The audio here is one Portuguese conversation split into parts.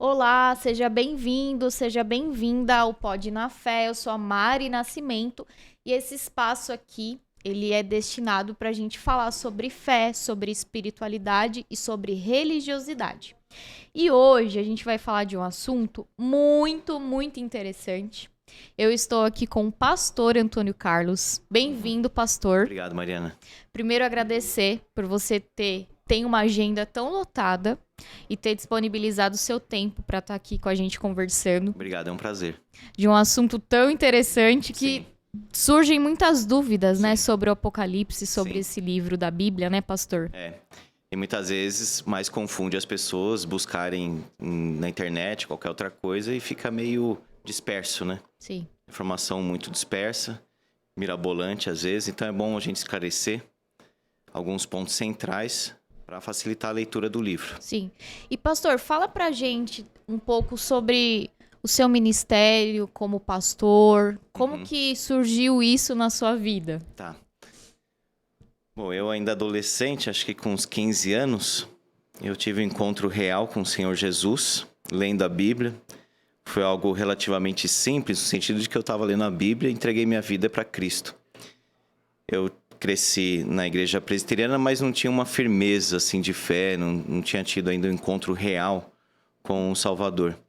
Olá, seja bem-vindo, seja bem-vinda ao Pod na Fé. Eu sou a Mari Nascimento e esse espaço aqui, ele é destinado para a gente falar sobre fé, sobre espiritualidade e sobre religiosidade. E hoje a gente vai falar de um assunto muito interessante. Eu estou aqui com o pastor Antônio Carlos. Bem-vindo, pastor. Obrigado, Mariana. Primeiro, agradecer por você tem uma agenda tão lotada e ter disponibilizado o seu tempo para estar aqui com a gente conversando Obrigado, é um prazer. de um assunto tão interessante que Sim, surgem muitas dúvidas, né, sobre o Apocalipse, sobre sim. esse livro da Bíblia, né, pastor? E muitas vezes mais confunde as pessoas buscarem na internet qualquer outra coisa e fica meio disperso, né? Sim. Informação muito dispersa, mirabolante às vezes, então é bom a gente esclarecer alguns pontos centrais para facilitar a leitura do livro. Sim. E pastor, fala pra gente um pouco sobre o seu ministério como pastor, como que surgiu isso na sua vida? Tá. Bom, eu ainda adolescente, acho que com uns 15 anos, eu tive um encontro real com o Senhor Jesus, lendo a Bíblia. Foi algo relativamente simples, no sentido de que eu estava lendo a Bíblia e entreguei minha vida para Cristo. Eu cresci na igreja presbiteriana, mas não tinha uma firmeza assim de fé, não tinha tido ainda um encontro real com o Salvador.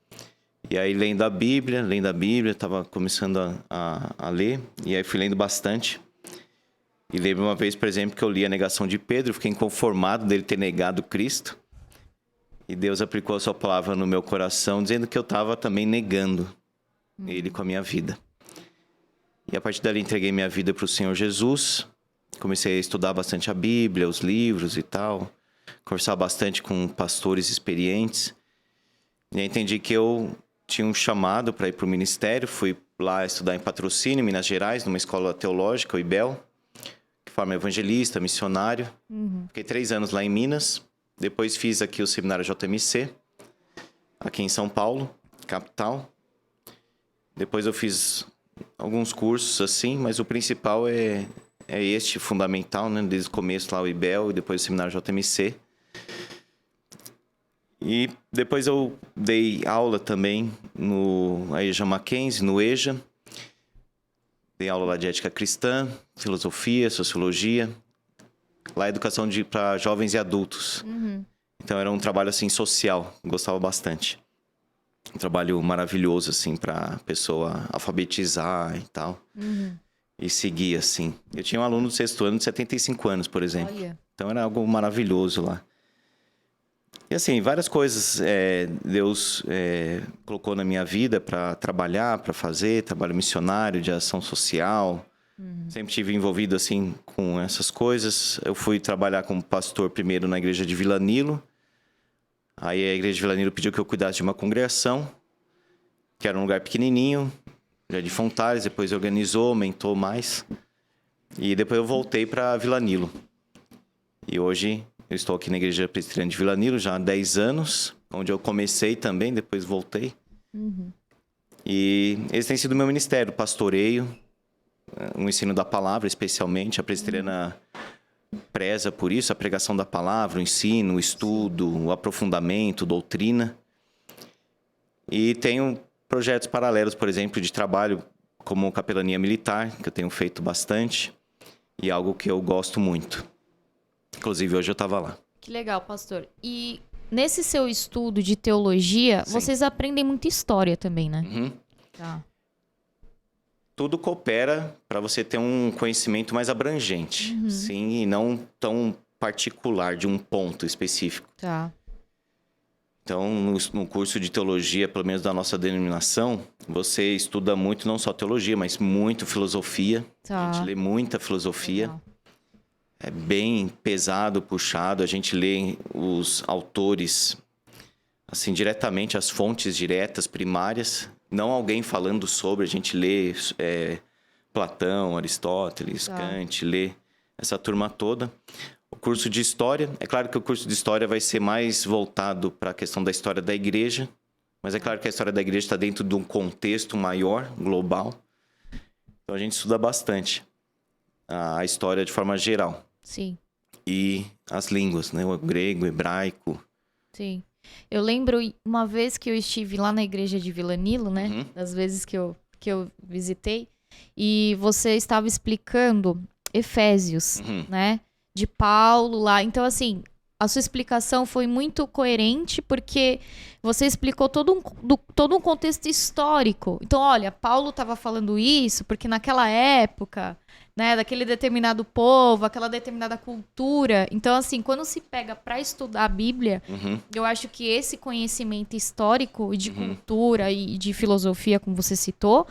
E aí, lendo a Bíblia, estava começando a ler, e aí fui lendo bastante. E lembro uma vez, por exemplo, que eu li a negação de Pedro, fiquei inconformado dele ter negado Cristo. E Deus aplicou a sua palavra no meu coração, dizendo que eu estava também negando ele com a minha vida. E a partir dali entreguei minha vida para o Senhor Jesus. Comecei a estudar bastante a Bíblia, os livros e tal. Conversar bastante com pastores experientes. E aí entendi que eu tinha um chamado para ir para o ministério. Fui lá estudar em Patrocínio, Minas Gerais, numa escola teológica, o IBEL. Que forma evangelista, missionário. Fiquei 3 anos lá em Minas. Depois fiz aqui o seminário JMC, aqui em São Paulo, capital. Depois eu fiz alguns cursos assim, mas o principal é este fundamental, né? Desde o começo lá o IBEL e depois o seminário JMC. E depois eu dei aula também no EJA Mackenzie, no EJA. Dei aula lá de ética cristã, filosofia, sociologia. Lá educação para jovens e adultos. Então era um trabalho assim social, gostava bastante. Um trabalho maravilhoso assim para pessoa alfabetizar e tal. E seguir assim. Eu tinha um aluno do 6º ano de 75 anos, por exemplo. Olha. Então era algo maravilhoso lá. E assim, várias coisas Deus colocou na minha vida para trabalhar, para fazer, trabalho missionário, de ação social. Sempre tive envolvido assim com essas coisas. Eu fui trabalhar como pastor primeiro na igreja de Vila Nilo. Aí a igreja de Vila Nilo pediu que eu cuidasse de uma congregação, que era um lugar pequenininho, já de Fontales. Depois organizou, aumentou mais. E depois eu voltei para Vila Nilo. E hoje eu estou aqui na igreja presbiteriana de Vila Nilo já há 10 anos, onde eu comecei também, depois voltei. E esse tem sido o meu ministério, pastoreio, o ensino da palavra, especialmente. A presbiteriana preza por isso, a pregação da palavra, o ensino, o estudo, o aprofundamento, doutrina. E tenho projetos paralelos, por exemplo, de trabalho como capelania militar, que eu tenho feito bastante, e algo que eu gosto muito. Inclusive, hoje eu estava lá. Que legal, pastor. E nesse seu estudo de teologia, Sim. vocês aprendem muita história também, né? Tá. Tudo coopera para você ter um conhecimento mais abrangente, sim, e não tão particular de um ponto específico. Tá. Então, no curso de teologia, pelo menos da nossa denominação, você estuda muito, não só teologia, mas muito filosofia. Tá. A gente lê muita filosofia. Legal. É bem pesado, puxado. A gente lê os autores, assim, diretamente, as fontes diretas, primárias. Não alguém falando sobre. A gente lê Platão, Aristóteles, Tá. Kant, lê essa turma toda. O curso de História, é claro que o curso de História vai ser mais voltado para a questão da história da igreja, mas é claro que a história da igreja está dentro de um contexto maior, global. Então a gente estuda bastante a história de forma geral. Sim. E as línguas, né? O grego, o hebraico. Sim. Eu lembro uma vez que eu estive lá na igreja de Vila Nilo, né? Uhum. Das vezes que eu visitei. E você estava explicando Efésios, Uhum. né? De Paulo lá. Então, assim, a sua explicação foi muito coerente porque você explicou todo um contexto histórico. Então, olha, Paulo estava falando isso porque naquela época, né, daquele determinado povo, aquela determinada cultura. Então, assim, quando se pega para estudar a Bíblia, Uhum. eu acho que esse conhecimento histórico e de cultura e de filosofia, como você citou,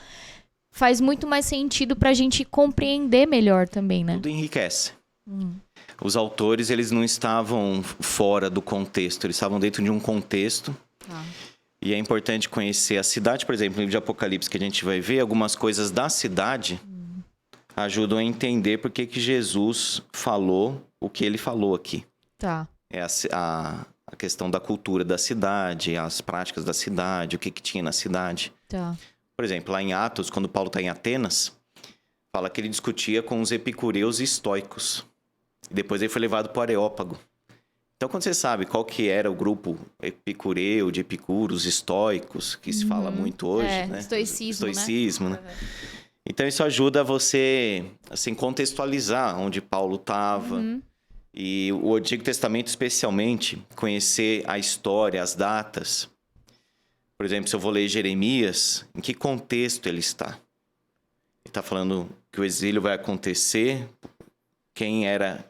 faz muito mais sentido pra gente compreender melhor também, né? Tudo enriquece. Os autores, eles não estavam fora do contexto, eles estavam dentro de um contexto. E é importante conhecer a cidade, por exemplo, no livro de Apocalipse, que a gente vai ver, algumas coisas da cidade ajudam a entender por que Jesus falou o que ele falou aqui. Tá. É a questão da cultura da cidade, as práticas da cidade, o que tinha na cidade. Tá. Por exemplo, lá em Atos, quando Paulo está em Atenas, fala que ele discutia com os epicureus e estoicos. E depois ele foi levado para o Areópago. Então, quando você sabe qual que era o grupo epicureu, de epicuros, estoicos, que se fala muito hoje, né? Estoicismo, né? Então, isso ajuda você, assim, contextualizar onde Paulo estava. E o Antigo Testamento, especialmente, conhecer a história, as datas. Por exemplo, se eu vou ler Jeremias, em que contexto ele está? Ele está falando que o exílio vai acontecer, quem era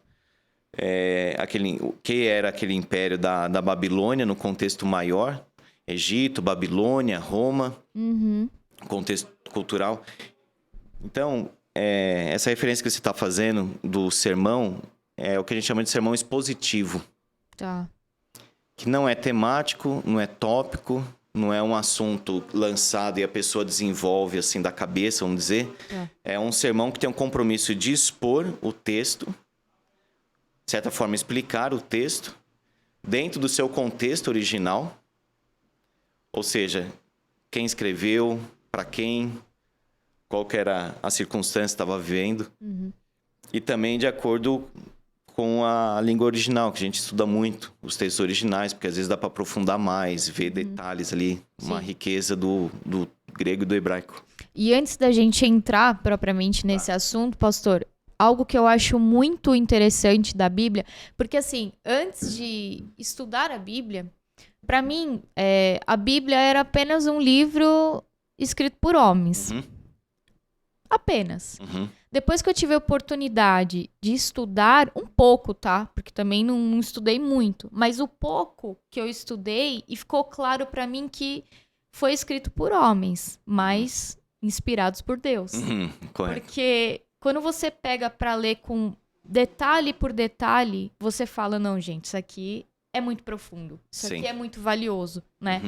aquele império da Babilônia no contexto maior, Egito, Babilônia, Roma, contexto cultural. Então, essa referência que você está fazendo do sermão é o que a gente chama de sermão expositivo. Tá. Que não é temático, não é tópico, não é um assunto lançado e a pessoa desenvolve assim da cabeça, vamos dizer. É um sermão que tem um compromisso de expor o texto, de certa forma explicar o texto, dentro do seu contexto original. Ou seja, quem escreveu, para quem, qual que era a circunstância que estava vivendo. E também de acordo com a língua original, que a gente estuda muito, os textos originais, porque às vezes dá para aprofundar mais, ver detalhes ali, uma riqueza do grego e do hebraico. E antes da gente entrar propriamente nesse assunto, pastor, algo que eu acho muito interessante da Bíblia, porque assim, antes de estudar a Bíblia, para mim, a Bíblia era apenas um livro escrito por homens. Apenas. Depois que eu tive a oportunidade de estudar um pouco, tá? Porque também não estudei muito. Mas o pouco que eu estudei, e ficou claro pra mim que foi escrito por homens, mas inspirados por Deus. Correto. Porque quando você pega pra ler com detalhe por detalhe, você fala, não, gente, isso aqui é muito profundo. Isso aqui é muito valioso, né?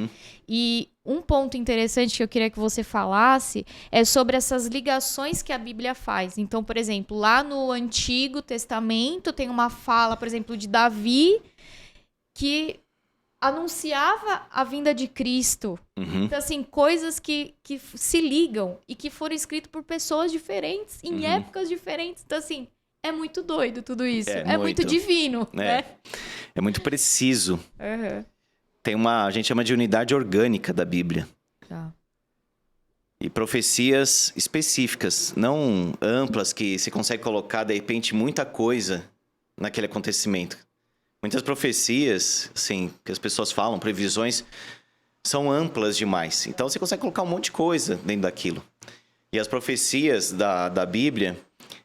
E um ponto interessante que eu queria que você falasse é sobre essas ligações que a Bíblia faz. Então, por exemplo, lá no Antigo Testamento tem uma fala, por exemplo, de Davi, que anunciava a vinda de Cristo. Então, assim, coisas que se ligam e que foram escritas por pessoas diferentes, em épocas diferentes. Então, assim, é muito doido tudo isso. É muito divino, né? É muito preciso. Tem a gente chama de unidade orgânica da Bíblia. E profecias específicas, não amplas, que você consegue colocar, de repente, muita coisa naquele acontecimento. Muitas profecias, assim, que as pessoas falam, previsões, são amplas demais. Então, você consegue colocar um monte de coisa dentro daquilo. E as profecias da Bíblia,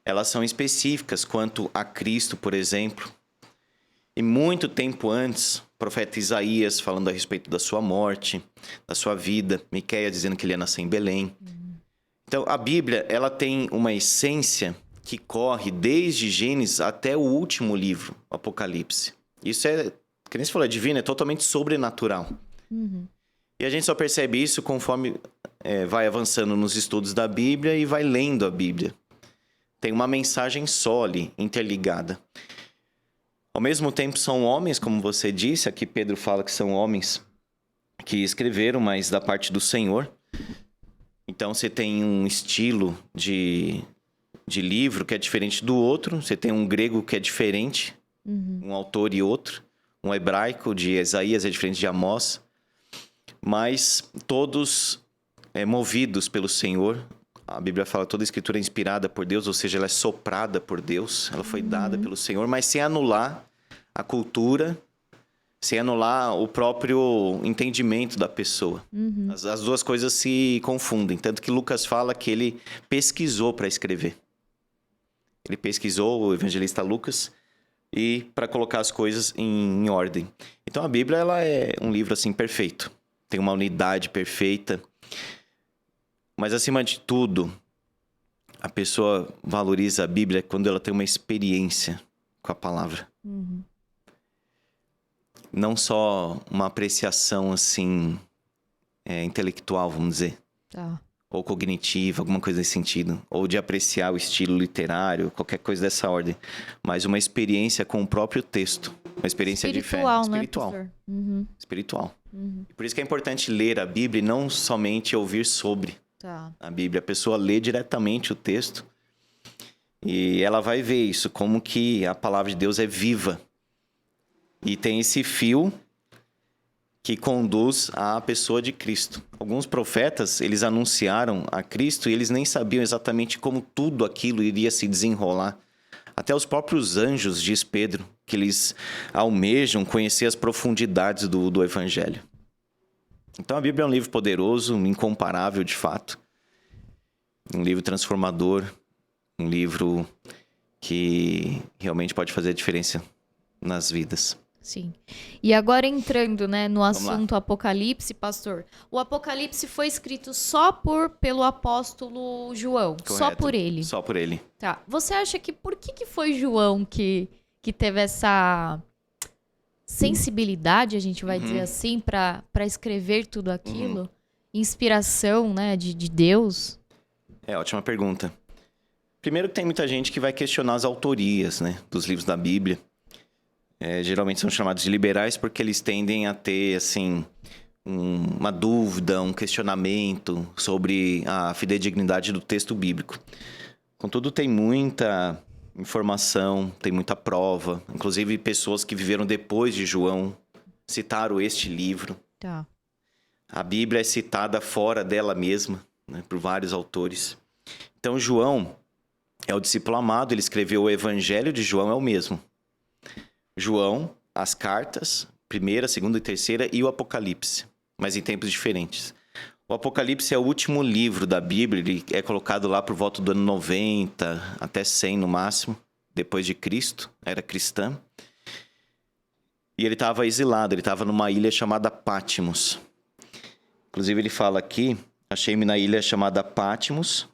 elas são específicas quanto a Cristo, por exemplo. E muito tempo antes, o profeta Isaías falando a respeito da sua morte, da sua vida, Miqueias dizendo que ele ia nascer em Belém. Então, a Bíblia, ela tem uma essência que corre desde Gênesis até o último livro, o Apocalipse. Isso que nem você falou, é divino, é totalmente sobrenatural. E a gente só percebe isso conforme vai avançando nos estudos da Bíblia e vai lendo a Bíblia. Tem uma mensagem só ali, interligada. Ao mesmo tempo, são homens, como você disse, aqui Pedro fala que são homens que escreveram, mas da parte do Senhor. Então, você tem um estilo de livro que é diferente do outro. Você tem um grego que é diferente, um autor e outro. Um hebraico de Isaías é diferente de Amós, mas todos movidos pelo Senhor. A Bíblia fala que toda a escritura é inspirada por Deus, ou seja, ela é soprada por Deus, ela foi dada pelo Senhor, mas sem anular a cultura, sem anular o próprio entendimento da pessoa. As duas coisas se confundem, tanto que Lucas fala que ele pesquisou para escrever. Ele pesquisou, o evangelista Lucas, e para colocar as coisas em ordem. Então a Bíblia ela é um livro assim perfeito, tem uma unidade perfeita, mas acima de tudo, a pessoa valoriza a Bíblia quando ela tem uma experiência com a palavra. Não só uma apreciação assim intelectual, vamos dizer. Tá. Ou cognitiva, alguma coisa nesse sentido. Ou de apreciar o estilo literário, qualquer coisa dessa ordem. Mas uma experiência com o próprio texto. Uma experiência de fé. Espiritual. Né, espiritual. E por isso que é importante ler a Bíblia e não somente ouvir sobre a Bíblia. A pessoa lê diretamente o texto e ela vai ver isso, como que a palavra de Deus é viva. E tem esse fio que conduz à pessoa de Cristo. Alguns profetas, eles anunciaram a Cristo e eles nem sabiam exatamente como tudo aquilo iria se desenrolar. Até os próprios anjos, diz Pedro, que eles almejam conhecer as profundidades do Evangelho. Então a Bíblia é um livro poderoso, incomparável de fato. Um livro transformador, um livro que realmente pode fazer a diferença nas vidas. Sim. E agora entrando, né, no assunto Apocalipse, pastor. O Apocalipse foi escrito só pelo apóstolo João? Correto. Só por ele? Só por ele. Tá. Você acha que por que foi João que teve essa sensibilidade, a gente vai dizer assim, para escrever tudo aquilo? Inspiração, né, de Deus? Ótima pergunta. Primeiro que tem muita gente que vai questionar as autorias, né, dos livros da Bíblia. Geralmente são chamados de liberais porque eles tendem a ter, assim, uma dúvida, um questionamento sobre a fidedignidade do texto bíblico. Contudo, tem muita informação, tem muita prova. Inclusive, pessoas que viveram depois de João citaram este livro. Tá. A Bíblia é citada fora dela mesma, né, por vários autores. Então, João é o discípulo amado, ele escreveu o Evangelho de João, é o mesmo. João, as cartas, 1ª, 2ª e 3ª e o Apocalipse, mas em tempos diferentes. O Apocalipse é o último livro da Bíblia, ele é colocado lá por volta do ano 90, até 100 no máximo, depois de Cristo, era cristã. E ele estava exilado, ele estava numa ilha chamada Patmos. Inclusive ele fala aqui, achei-me na ilha chamada Patmos,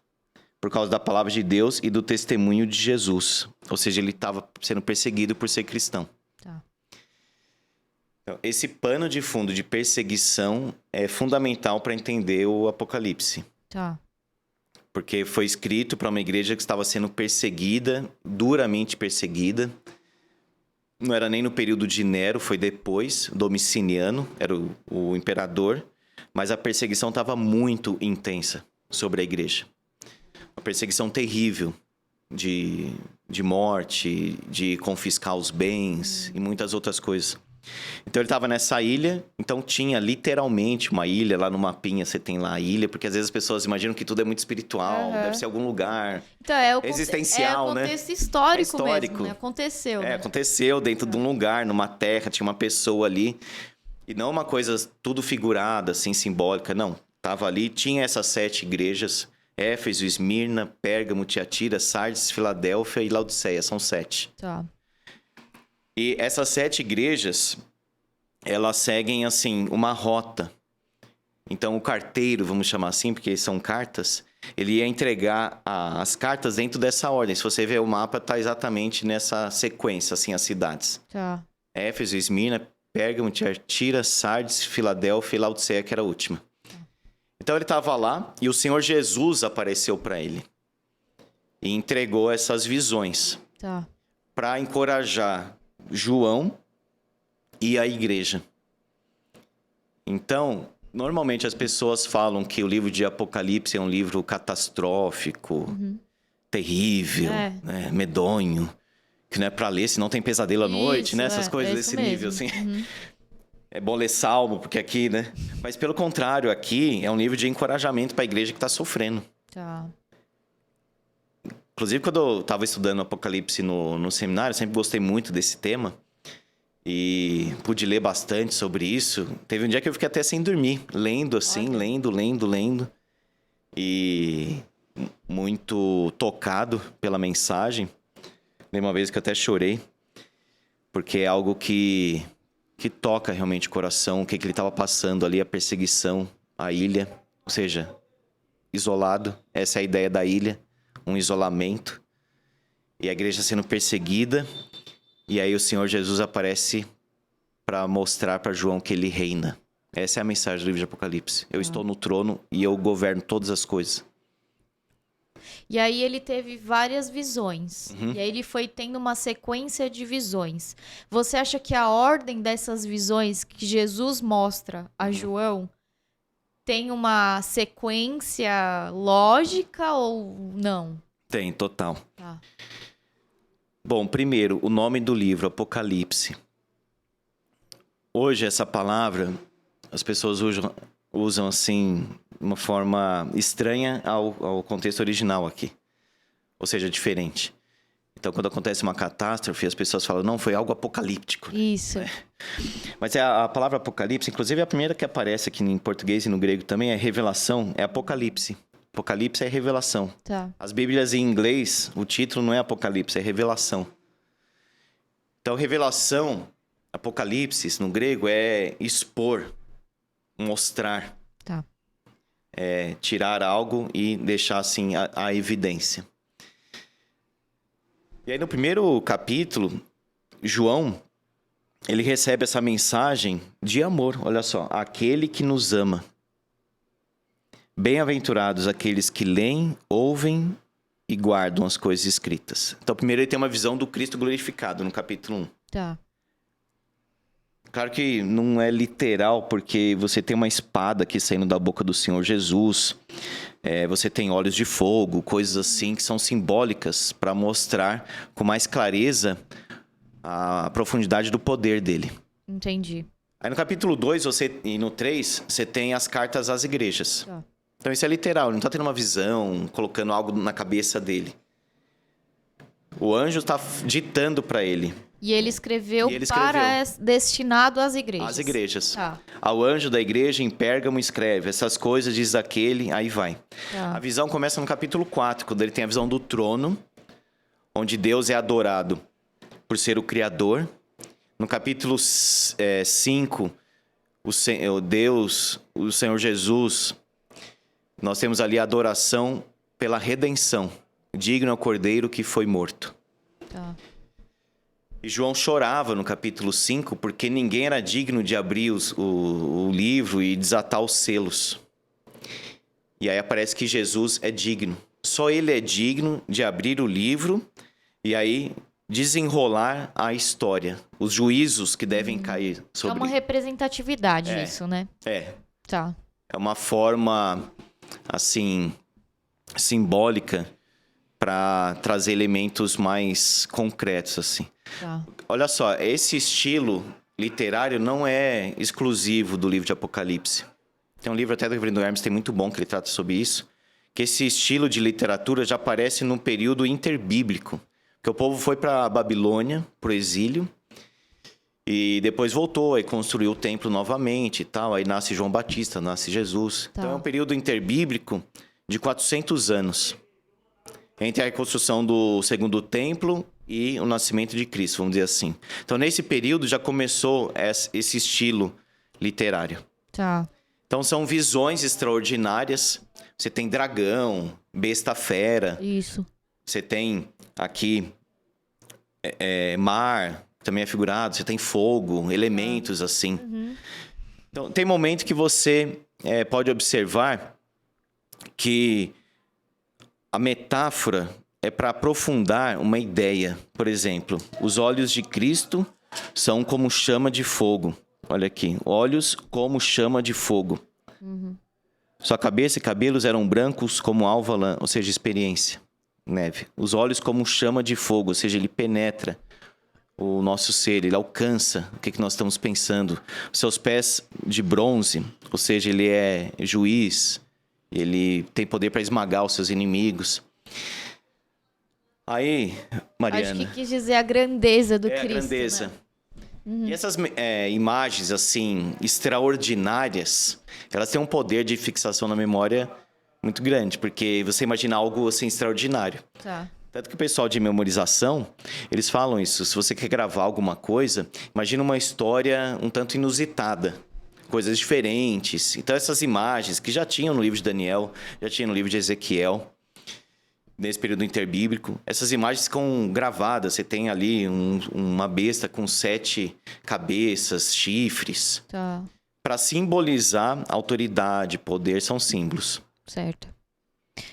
por causa da palavra de Deus e do testemunho de Jesus. Ou seja, ele estava sendo perseguido por ser cristão. Tá. Então, esse pano de fundo de perseguição é fundamental para entender o Apocalipse. Tá. Porque foi escrito para uma igreja que estava sendo perseguida, duramente perseguida. Não era nem no período de Nero, foi depois, Domiciano, era o imperador. Mas a perseguição estava muito intensa sobre a igreja. Uma perseguição terrível de morte, de confiscar os bens e muitas outras coisas. Então ele estava nessa ilha, então tinha literalmente uma ilha, lá no mapinha você tem lá a ilha, porque às vezes as pessoas imaginam que tudo é muito espiritual, deve ser algum lugar então, existencial, né? É o contexto histórico, histórico mesmo, né? Aconteceu. Né? Aconteceu dentro de um lugar, numa terra, tinha uma pessoa ali. E não uma coisa tudo figurada, assim, simbólica, não. Tava ali, tinha essas 7 igrejas, Éfeso, Esmirna, Pérgamo, Tiatira, Sardes, Filadélfia e Laodiceia, são 7. Tá. E essas 7 igrejas, elas seguem, assim, uma rota. Então, o carteiro, vamos chamar assim, porque são cartas, ele ia entregar as cartas dentro dessa ordem. Se você ver o mapa, tá exatamente nessa sequência, assim, as cidades. Tá. Éfeso, Esmirna, Pérgamo, Tiatira, Sardes, Filadélfia e Laodiceia, que era a última. Então ele estava lá e o Senhor Jesus apareceu para ele e entregou essas visões para encorajar João e a igreja. Então, normalmente as pessoas falam que o livro de Apocalipse é um livro catastrófico, terrível, né, medonho, que não é pra ler, senão tem pesadelo à noite, né? Essas coisas desse nível, assim. É bom ler salmo, porque aqui, né? Mas pelo contrário, aqui é um nível de encorajamento para a igreja que está sofrendo. Tá. Inclusive, quando eu estava estudando Apocalipse no seminário, eu sempre gostei muito desse tema. E pude ler bastante sobre isso. Teve um dia que eu fiquei até sem dormir, lendo assim, lendo. E muito tocado pela mensagem. Lembro uma vez que eu até chorei, porque é algo que toca realmente o coração, o que ele estava passando ali, a perseguição, a ilha, ou seja, isolado. Essa é a ideia da ilha, um isolamento. E a igreja sendo perseguida, e aí o Senhor Jesus aparece para mostrar para João que ele reina. Essa é a mensagem do livro de Apocalipse. Eu estou no trono e eu governo todas as coisas. E aí ele teve várias visões. E aí ele foi tendo uma sequência de visões. Você acha que a ordem dessas visões que Jesus mostra a João tem uma sequência lógica ou não? Tem, total. Tá. Bom, primeiro, o nome do livro, Apocalipse. Hoje, essa palavra, as pessoas usam assim, de uma forma estranha ao contexto original aqui. Ou seja, diferente. Então, quando acontece uma catástrofe, as pessoas falam, não, foi algo apocalíptico. Isso. Mas a palavra apocalipse, inclusive a primeira que aparece aqui em português e no grego também é revelação, é apocalipse. Apocalipse é revelação. Tá. As Bíblias em inglês, o título não é apocalipse, é revelação. Então, revelação, apocalipse, no grego, é expor, mostrar. Tá. É tirar algo e deixar, assim, a evidência. E aí, no primeiro capítulo, João, ele recebe essa mensagem de amor. Olha só, aquele que nos ama. Bem-aventurados aqueles que leem, ouvem e guardam as coisas escritas. Então, primeiro ele tem uma visão do Cristo glorificado, no capítulo 1. Tá. Claro que não é literal, porque você tem uma espada aqui saindo da boca do Senhor Jesus. Você tem olhos de fogo, coisas assim que são simbólicas para mostrar com mais clareza a profundidade do poder dele. Entendi. Aí no capítulo 2 e no 3, você tem as cartas às igrejas. Tá. Então isso é literal, ele não está tendo uma visão, colocando algo na cabeça dele. O anjo está ditando para ele. E ele escreveu para destinado às igrejas. Às igrejas. Tá. Ao anjo da igreja em Pérgamo escreve, essas coisas diz aquele, aí vai. Tá. A visão começa no capítulo 4, quando ele tem a visão do trono, onde Deus é adorado por ser o Criador. No capítulo 5, o Senhor Jesus, nós temos ali a adoração pela redenção. Digno é o Cordeiro que foi morto. Tá. E João chorava no capítulo 5 porque ninguém era digno de abrir o livro e desatar os selos. E aí aparece que Jesus é digno. Só ele é digno de abrir o livro e aí desenrolar a história. Os juízos que devem cair sobre... É uma representatividade isso, né? Tá. É uma forma, assim, simbólica para trazer elementos mais concretos, assim. Tá. Olha só, esse estilo literário não é exclusivo do livro de Apocalipse. Tem um livro até do Reverendo Hermes, tem muito bom que ele trata sobre isso, que esse estilo de literatura já aparece no período interbíblico, que o povo foi para a Babilônia, pro exílio, e depois voltou e construiu o templo novamente e tal, aí nasce João Batista, nasce Jesus. Tá. Então é um período interbíblico de 400 anos. Entre a reconstrução do segundo templo e o nascimento de Cristo, vamos dizer assim. Então, nesse período, já começou esse estilo literário. Tá. Então, são visões extraordinárias. Você tem dragão, besta fera. Isso. Você tem aqui mar, que também é figurado. Você tem fogo, elementos assim. Uhum. Então, tem momento que você pode observar que a metáfora é para aprofundar uma ideia. Por exemplo, os olhos de Cristo são como chama de fogo. Olha aqui, olhos como chama de fogo. Uhum. Sua cabeça e cabelos eram brancos como alva lã, ou seja, experiência. neve. Os olhos como chama de fogo, ou seja, ele penetra o nosso ser, ele alcança o que nós estamos pensando. Os seus pés de bronze, ou seja, ele é juiz, ele tem poder para esmagar os seus inimigos. Aí, Mariana... Acho que quis dizer a grandeza do Cristo, a grandeza. né? Uhum. E essas imagens, assim, extraordinárias, elas têm um poder de fixação na memória muito grande, porque você imagina algo, assim, extraordinário. Tá. Tanto que o pessoal de memorização, eles falam isso. Se você quer gravar alguma coisa, imagina uma história um tanto inusitada. Coisas diferentes. Então, essas imagens que já tinham no livro de Daniel, já tinha no livro de Ezequiel, nesse período interbíblico, essas imagens ficam gravadas. Você tem ali uma besta com 7 cabeças, chifres. Tá. Para simbolizar autoridade, poder, são símbolos. Certo.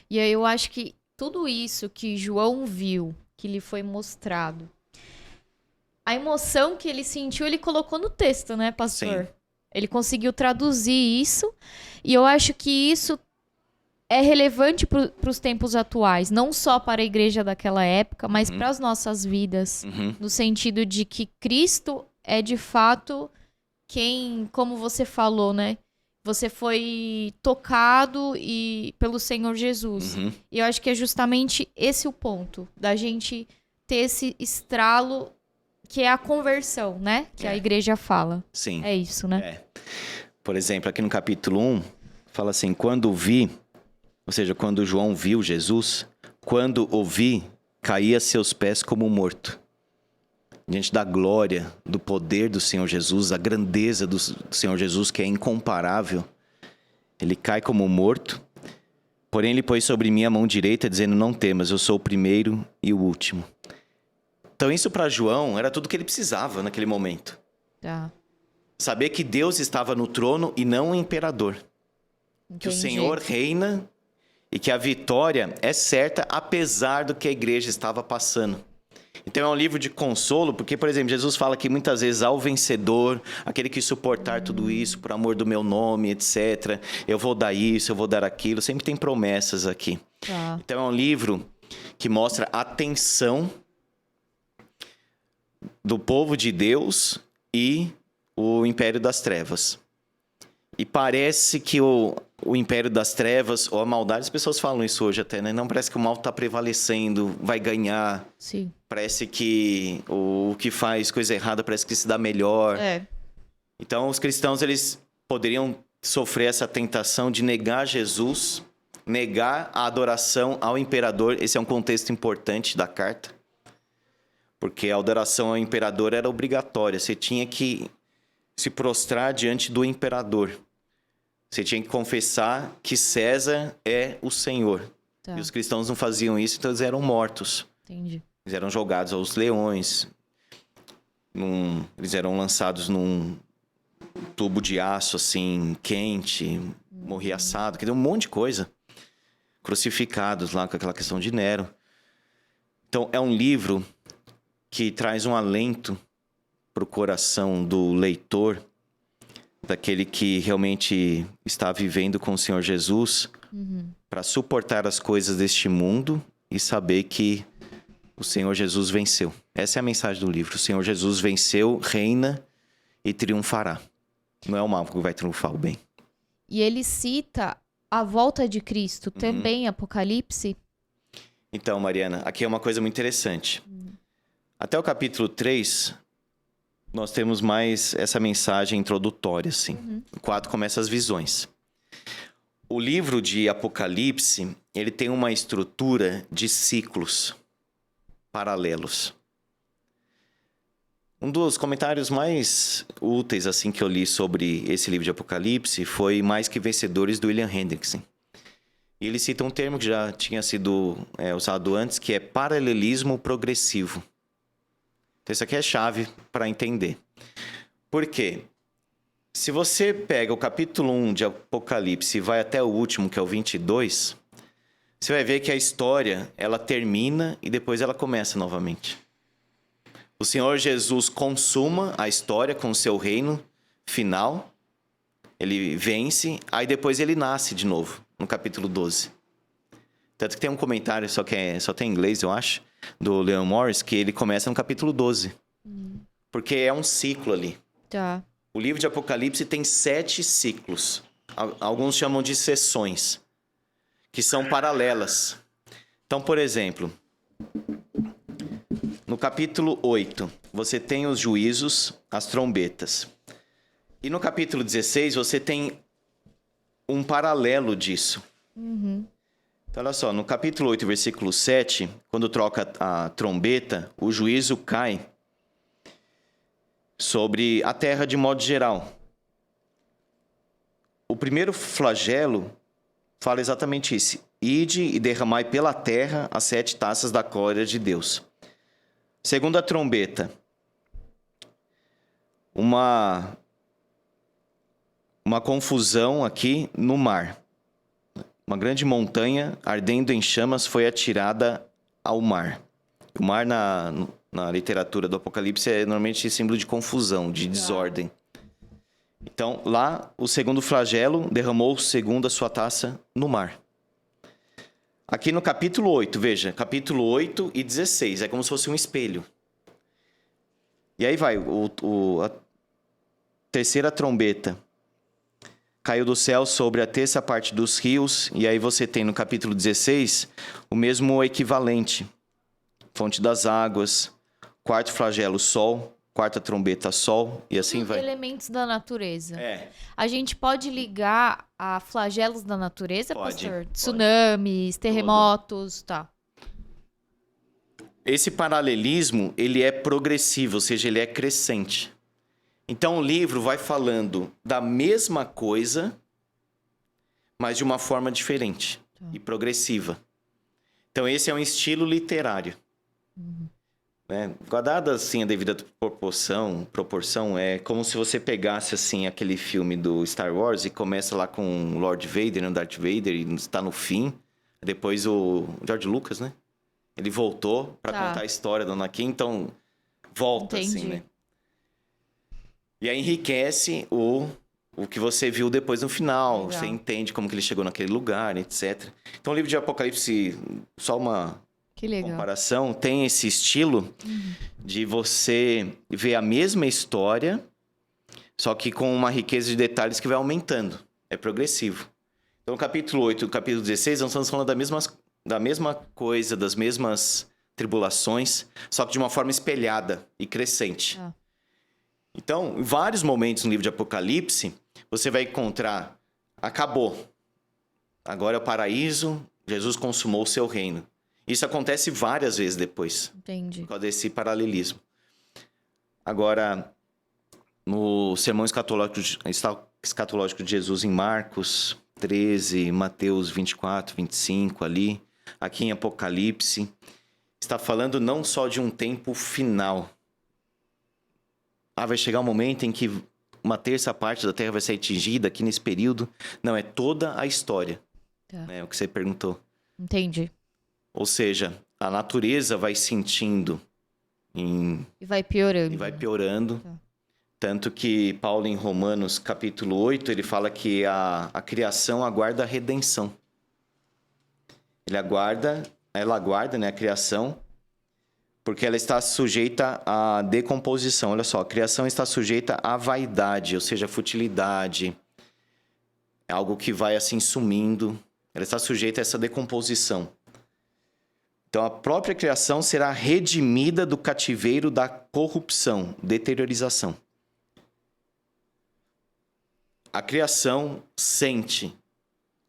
E aí eu acho que tudo isso que João viu, que lhe foi mostrado, a emoção que ele sentiu, ele colocou no texto, né, pastor? Sim. Ele conseguiu traduzir isso, e eu acho que isso é relevante para os tempos atuais, não só para a igreja daquela época, mas para as nossas vidas, no sentido de que Cristo é de fato quem, como você falou, né? Você foi tocado pelo Senhor Jesus. E eu acho que é justamente esse o ponto, da gente ter esse estralo, que é a conversão, né? Que a igreja fala. Sim. É isso, né? Por exemplo, aqui no capítulo 1, fala assim, quando vi, ou seja, quando João viu Jesus, quando o vi, caí a seus pés como morto. Diante da glória, do poder do Senhor Jesus, a grandeza do Senhor Jesus, que é incomparável, ele cai como morto. Porém, ele pôs sobre mim a mão direita, dizendo, não temas, eu sou o primeiro e o último. Então, isso para João era tudo que ele precisava naquele momento. Tá. Saber que Deus estava no trono e não o imperador. Entendi. Que o Senhor reina e que a vitória é certa, apesar do que a igreja estava passando. Então é um livro de consolo, porque, por exemplo, Jesus fala que muitas vezes ao vencedor, aquele que suportar tudo isso por amor do meu nome, etc. Eu vou dar isso, eu vou dar aquilo. Sempre tem promessas aqui. Tá. Então é um livro que mostra a tensão do povo de Deus e o império das trevas. E parece que o império das trevas, ou a maldade, as pessoas falam isso hoje até, né? Não, parece que o mal está prevalecendo, vai ganhar. Sim. Parece que o que faz coisa errada parece que se dá melhor. Então, os cristãos, eles poderiam sofrer essa tentação de negar Jesus, negar a adoração ao imperador. Esse é um contexto importante da carta. Porque a adoração ao imperador era obrigatória. Você tinha que se prostrar diante do imperador. Você tinha que confessar que César é o Senhor. Tá. E os cristãos não faziam isso, então eles eram mortos. Entendi. Eles eram jogados aos leões. Eles eram lançados num tubo de aço, assim, quente. Morria assado. Quer dizer, um monte de coisa. Crucificados lá com aquela questão de Nero. Então, é um livro que traz um alento para o coração do leitor, daquele que realmente está vivendo com o Senhor Jesus, para suportar as coisas deste mundo e saber que o Senhor Jesus venceu. Essa é a mensagem do livro. O Senhor Jesus venceu, reina e triunfará. Não é o mal que vai triunfar, o bem. E ele cita a volta de Cristo também em Apocalipse. Então, Mariana, aqui é uma coisa muito interessante. Até o capítulo 3, nós temos mais essa mensagem introdutória, assim. O 4 começa as visões. O livro de Apocalipse, ele tem uma estrutura de ciclos paralelos. Um dos comentários mais úteis, assim, que eu li sobre esse livro de Apocalipse foi Mais Que Vencedores, do William Hendrickson. E ele cita um termo que já tinha sido usado antes, que é paralelismo progressivo. Então, isso aqui é chave para entender. Por quê? Se você pega o capítulo 1 de Apocalipse e vai até o último, que é o 22, você vai ver que a história, ela termina e depois ela começa novamente. O Senhor Jesus consuma a história com o seu reino final, ele vence, aí depois ele nasce de novo, no capítulo 12. Tanto que tem um comentário, só tem em inglês, eu acho, do Leon Morris, que ele começa no capítulo 12. Porque é um ciclo ali. Tá. O livro de Apocalipse tem 7 ciclos. Alguns chamam de sessões, que são paralelas. Então, por exemplo, no capítulo 8, você tem os juízos, as trombetas. E no capítulo 16, você tem um paralelo disso. Então, olha só, no capítulo 8, versículo 7, quando troca a trombeta, o juízo cai sobre a terra de modo geral. O primeiro flagelo fala exatamente isso. Ide e derramai pela terra as 7 taças da glória de Deus. Segunda trombeta, uma confusão aqui no mar. Uma grande montanha ardendo em chamas foi atirada ao mar. O mar na literatura do Apocalipse é normalmente símbolo de confusão, de desordem. Então, lá, o segundo flagelo derramou segundo a sua taça no mar. Aqui no capítulo 8, veja, capítulo 8 e 16, é como se fosse um espelho. E aí vai, a terceira trombeta caiu do céu sobre a terça parte dos rios, e aí você tem no capítulo 16 o mesmo equivalente. Fonte das águas, quarto flagelo, sol, quarta trombeta, sol, e assim vai. Elementos da natureza. É. A gente pode ligar a flagelos da natureza, Pode, pastor? pode. Tsunamis, terremotos, tá. Esse paralelismo, ele é progressivo, ou seja, ele é crescente. Então, o livro vai falando da mesma coisa, mas de uma forma diferente e progressiva. Então, esse é um estilo literário. Guardada, assim, a devida proporção, é como se você pegasse, assim, aquele filme do Star Wars e começa lá com o Lord Vader, o Darth Vader, e está no fim. Depois o George Lucas, né? Ele voltou para contar a história do Anakin, então volta, Entendi. assim, né? E aí enriquece o que você viu depois no final. Legal. Você entende como que ele chegou naquele lugar, etc. Então o livro de Apocalipse, só uma Que legal. comparação, tem esse estilo de você ver a mesma história, só que com uma riqueza de detalhes que vai aumentando. É progressivo. Então, no capítulo 8 e no capítulo 16, nós estamos falando da mesma coisa, das mesmas tribulações, só que de uma forma espelhada e crescente. Então, em vários momentos no livro de Apocalipse, você vai encontrar, acabou. Agora é o paraíso, Jesus consumou o seu reino. Isso acontece várias vezes depois. Entendi. Por causa desse paralelismo. Agora, no sermão escatológico de Jesus em Marcos 13, Mateus 24, 25 ali, aqui em Apocalipse, está falando não só de um tempo final. Vai chegar um momento em que uma terça parte da Terra vai ser atingida aqui nesse período. Não, é toda a história. É o que você perguntou. Entendi. Ou seja, a natureza vai sentindo E vai piorando. e vai piorando. Tanto que Paulo, em Romanos capítulo 8, ele fala que a criação aguarda a redenção. Ela aguarda, né, a criação, porque ela está sujeita à decomposição. Olha só, a criação está sujeita à vaidade, ou seja, à futilidade. É algo que vai assim sumindo. Ela está sujeita a essa decomposição. Então, a própria criação será redimida do cativeiro da corrupção, deteriorização. A criação sente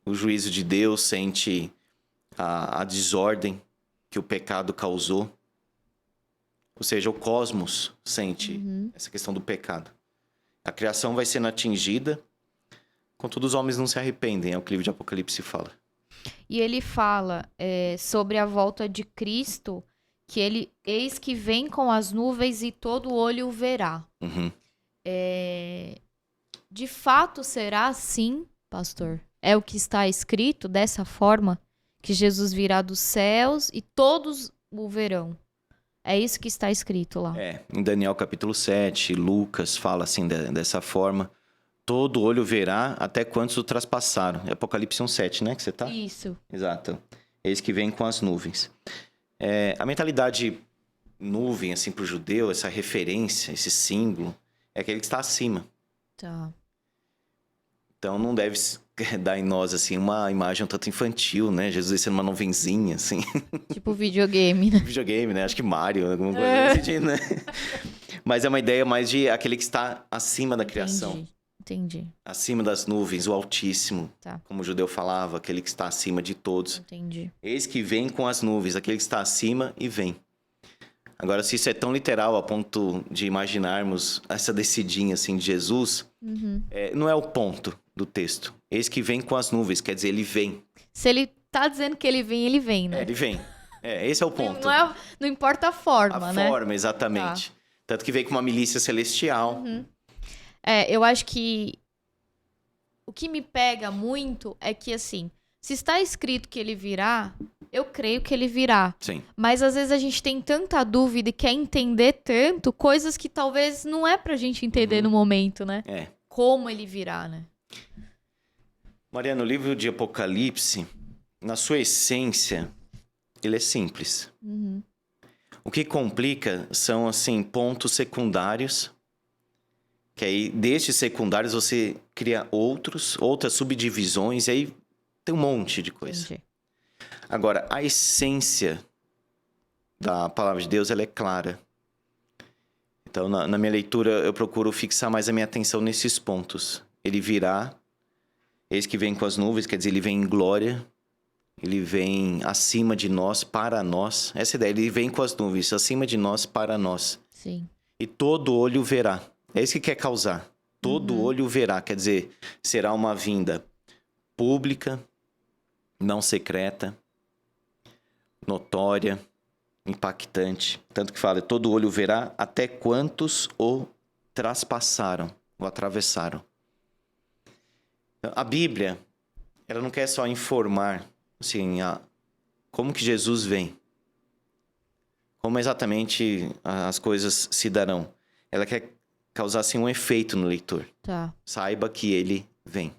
o juízo de Deus, sente a desordem que o pecado causou. Ou seja, o cosmos sente essa questão do pecado. A criação vai sendo atingida, contudo os homens não se arrependem, é o que o livro de Apocalipse fala. E ele fala sobre a volta de Cristo, que ele, eis que vem com as nuvens e todo olho o verá. De fato será assim, pastor? É o que está escrito dessa forma? Que Jesus virá dos céus e todos o verão. É isso que está escrito lá. Em Daniel capítulo 7, Lucas fala assim dessa forma. Todo olho verá até quantos o traspassaram. É Apocalipse 1:7, né, que você tá? Isso. Exato. eis que vem com as nuvens. A mentalidade nuvem, assim, para o judeu, essa referência, esse símbolo, é aquele que está acima. Tá. Então, não deve dar em nós, assim, uma imagem um tanto infantil, né? Jesus descendo uma nuvenzinha, assim. Tipo videogame, né? Videogame, né? Acho que Mario, alguma coisa desse tipo, né? Mas é uma ideia mais de aquele que está acima da criação. Entendi. Acima das nuvens, o Altíssimo. Tá. Como o judeu falava, aquele que está acima de todos. Entendi. Eis que vem com as nuvens, aquele que está acima e vem. Agora, se isso é tão literal a ponto de imaginarmos essa descidinha assim de Jesus, não é o ponto do texto. Eis que vem com as nuvens, quer dizer, ele vem. Se ele tá dizendo que ele vem, né? Ele vem. Esse é o ponto. Não importa a forma, né? A forma, exatamente. Tá. Tanto que vem com uma milícia celestial. Eu acho que o que me pega muito é que, assim, se está escrito que ele virá, eu creio que ele virá. Sim. Mas às vezes a gente tem tanta dúvida e quer entender tanto coisas que talvez não é pra gente entender no momento, né? Como ele virá, né? Mariana, o livro de Apocalipse, na sua essência, ele é simples. O que complica são, assim, pontos secundários, que aí, destes secundários, você cria outras subdivisões, e aí tem um monte de coisa. Entendi. Agora, a essência da palavra de Deus, ela é clara. Então, na minha leitura, eu procuro fixar mais a minha atenção nesses pontos. Ele virá, eis que vem com as nuvens, quer dizer, ele vem em glória, ele vem acima de nós, para nós. Essa é a ideia, ele vem com as nuvens, acima de nós, para nós. Sim. E todo olho verá. É isso que quer causar. Todo olho verá, quer dizer, será uma vinda pública, não secreta, notória, impactante. Tanto que fala, todo olho verá até quantos o traspassaram, o atravessaram. A Bíblia, ela não quer só informar, assim, como que Jesus vem. Como exatamente as coisas se darão. Ela quer causar, assim, um efeito no leitor. Tá. Saiba que ele vem.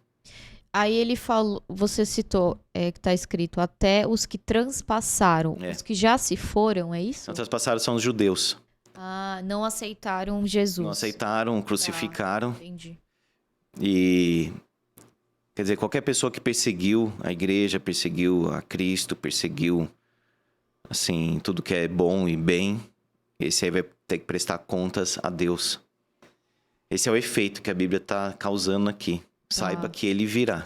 Aí ele falou, você citou que tá escrito até os que transpassaram, os que já se foram, é isso? Os transpassaram são os judeus. Não aceitaram Jesus. Não aceitaram, crucificaram. Entendi. E, quer dizer, qualquer pessoa que perseguiu a igreja, perseguiu a Cristo, perseguiu, assim, tudo que é bom e bem, esse aí vai ter que prestar contas a Deus. Esse é o efeito que a Bíblia está causando aqui. Saiba que ele virá.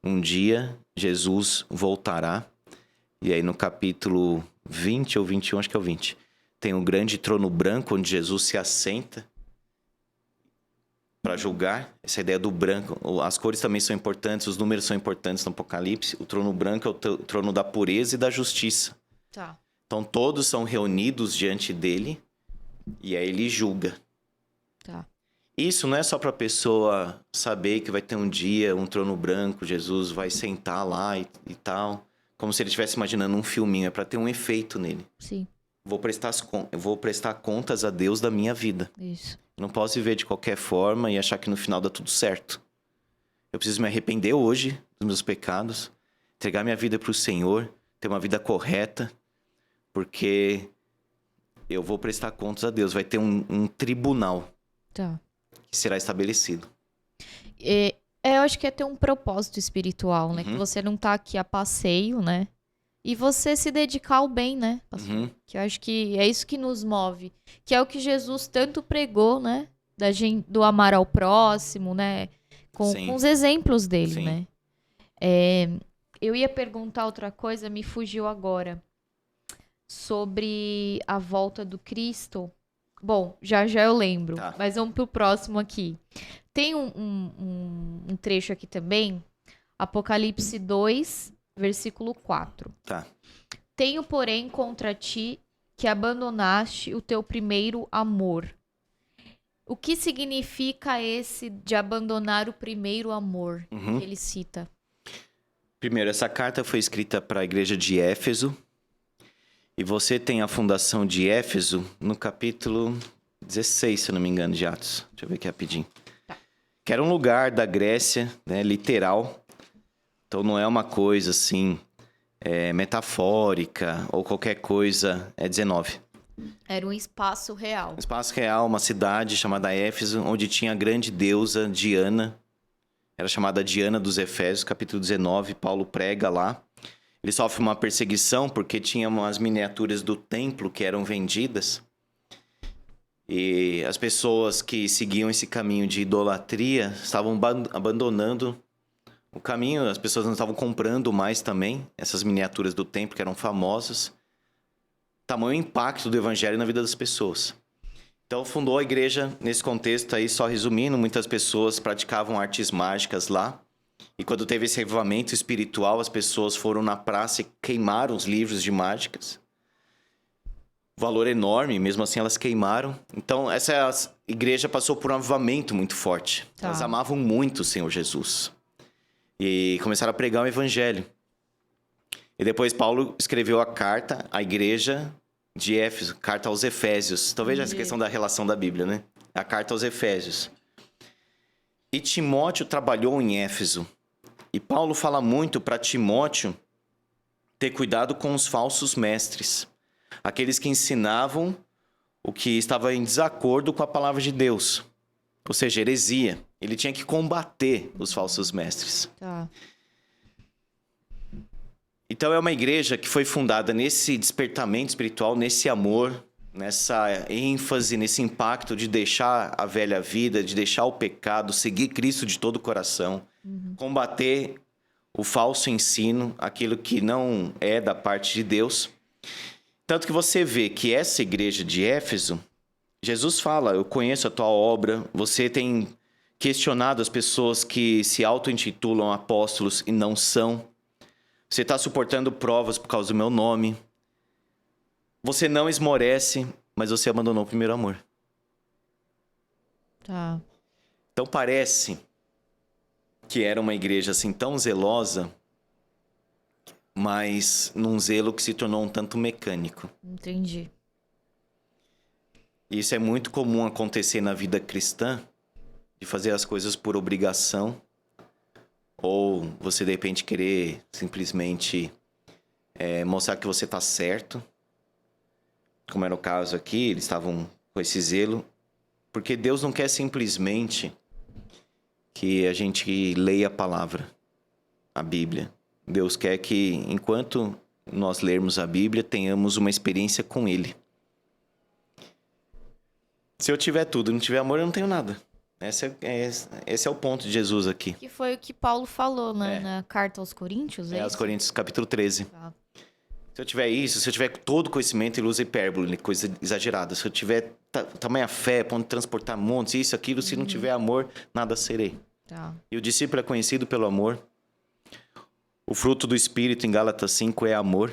Um dia, Jesus voltará. E aí no capítulo 20 ou 21, acho que é o 20, tem um grande trono branco onde Jesus se assenta para julgar. Essa ideia do branco. As cores também são importantes, os números são importantes no Apocalipse. O trono branco é o trono da pureza e da justiça. Tá. Então todos são reunidos diante dele e aí ele julga. Tá. Isso não é só para a pessoa saber que vai ter um dia, um trono branco, Jesus vai sentar lá e tal. Como se ele estivesse imaginando um filminho. É para ter um efeito nele. Sim. Eu vou prestar contas a Deus da minha vida. Isso. Eu não posso viver de qualquer forma e achar que no final dá tudo certo. Eu preciso me arrepender hoje dos meus pecados. Entregar minha vida para o Senhor. Ter uma vida correta. Porque eu vou prestar contas a Deus. Vai ter um tribunal. Tá. Que será estabelecido. Eu acho que é ter um propósito espiritual, né? Que você não tá aqui a passeio, né? E você se dedicar ao bem, né? Que eu acho que é isso que nos move. Que é o que Jesus tanto pregou, né? Do amar ao próximo, né? Com os exemplos dele, Sim. né? Eu ia perguntar outra coisa, me fugiu agora. Sobre a volta do Cristo. Bom, já eu lembro, mas vamos pro próximo aqui. Tem um trecho aqui também, Apocalipse 2, versículo 4. Tá. Tenho, porém, contra ti que abandonaste o teu primeiro amor. O que significa esse de abandonar o primeiro amor que ele cita? Primeiro, essa carta foi escrita para a igreja de Éfeso. E você tem a fundação de Éfeso no capítulo 16, se eu não me engano, de Atos. Deixa eu ver aqui rapidinho. Tá. Que era um lugar da Grécia, né, literal. Então não é uma coisa assim, metafórica ou qualquer coisa, é 19. Era um espaço real. Um espaço real, uma cidade chamada Éfeso, onde tinha a grande deusa Diana. Era chamada Diana dos Efésios, capítulo 19, Paulo prega lá. Ele sofre uma perseguição porque tinha umas miniaturas do templo que eram vendidas. E as pessoas que seguiam esse caminho de idolatria estavam abandonando o caminho. As pessoas não estavam comprando mais também essas miniaturas do templo que eram famosas. Tamanho impacto do evangelho na vida das pessoas. Então fundou a igreja nesse contexto aí, só resumindo, muitas pessoas praticavam artes mágicas lá. E quando teve esse avivamento espiritual, as pessoas foram na praça e queimaram os livros de mágicas. Valor enorme, mesmo assim elas queimaram. Então essa igreja passou por um avivamento muito forte. Tá. Elas amavam muito o Senhor Jesus. E começaram a pregar o evangelho. E depois Paulo escreveu a carta à igreja de Éfeso, carta aos Efésios. Então veja essa questão da relação da Bíblia, né? A carta aos Efésios. E Timóteo trabalhou em Éfeso. E Paulo fala muito para Timóteo ter cuidado com os falsos mestres. Aqueles que ensinavam o que estava em desacordo com a palavra de Deus. Ou seja, heresia. Ele tinha que combater os falsos mestres. Tá. Então é uma igreja que foi fundada nesse despertamento espiritual, nesse amor, nessa ênfase, nesse impacto de deixar a velha vida, de deixar o pecado, seguir Cristo de todo o coração, combater o falso ensino, aquilo que não é da parte de Deus. Tanto que você vê que essa igreja de Éfeso, Jesus fala, eu conheço a tua obra, você tem questionado as pessoas que se auto-intitulam apóstolos e não são. Você está suportando provas por causa do meu nome. Você não esmorece, mas você abandonou o primeiro amor. Tá. Então parece que era uma igreja assim tão zelosa, mas num zelo que se tornou um tanto mecânico. Entendi. Isso é muito comum acontecer na vida cristã, de fazer as coisas por obrigação, ou você de repente querer simplesmente mostrar que você está certo, como era o caso aqui, eles estavam com esse zelo, porque Deus não quer simplesmente que a gente leia a palavra, a Bíblia. Deus quer que, enquanto nós lermos a Bíblia, tenhamos uma experiência com Ele. Se eu tiver tudo e não tiver amor, eu não tenho nada. Esse é o ponto de Jesus aqui. Que foi o que Paulo falou, né? Na carta aos Coríntios, aos Coríntios, capítulo 13. Tá. Se eu tiver isso, se eu tiver todo conhecimento, ele usa hipérbole, coisa exagerada. Se eu tiver tamanha fé, ponto de transportar montes, isso, aquilo, se não tiver amor, nada serei. Tá. E o discípulo é conhecido pelo amor. O fruto do Espírito, em Gálatas 5, é amor.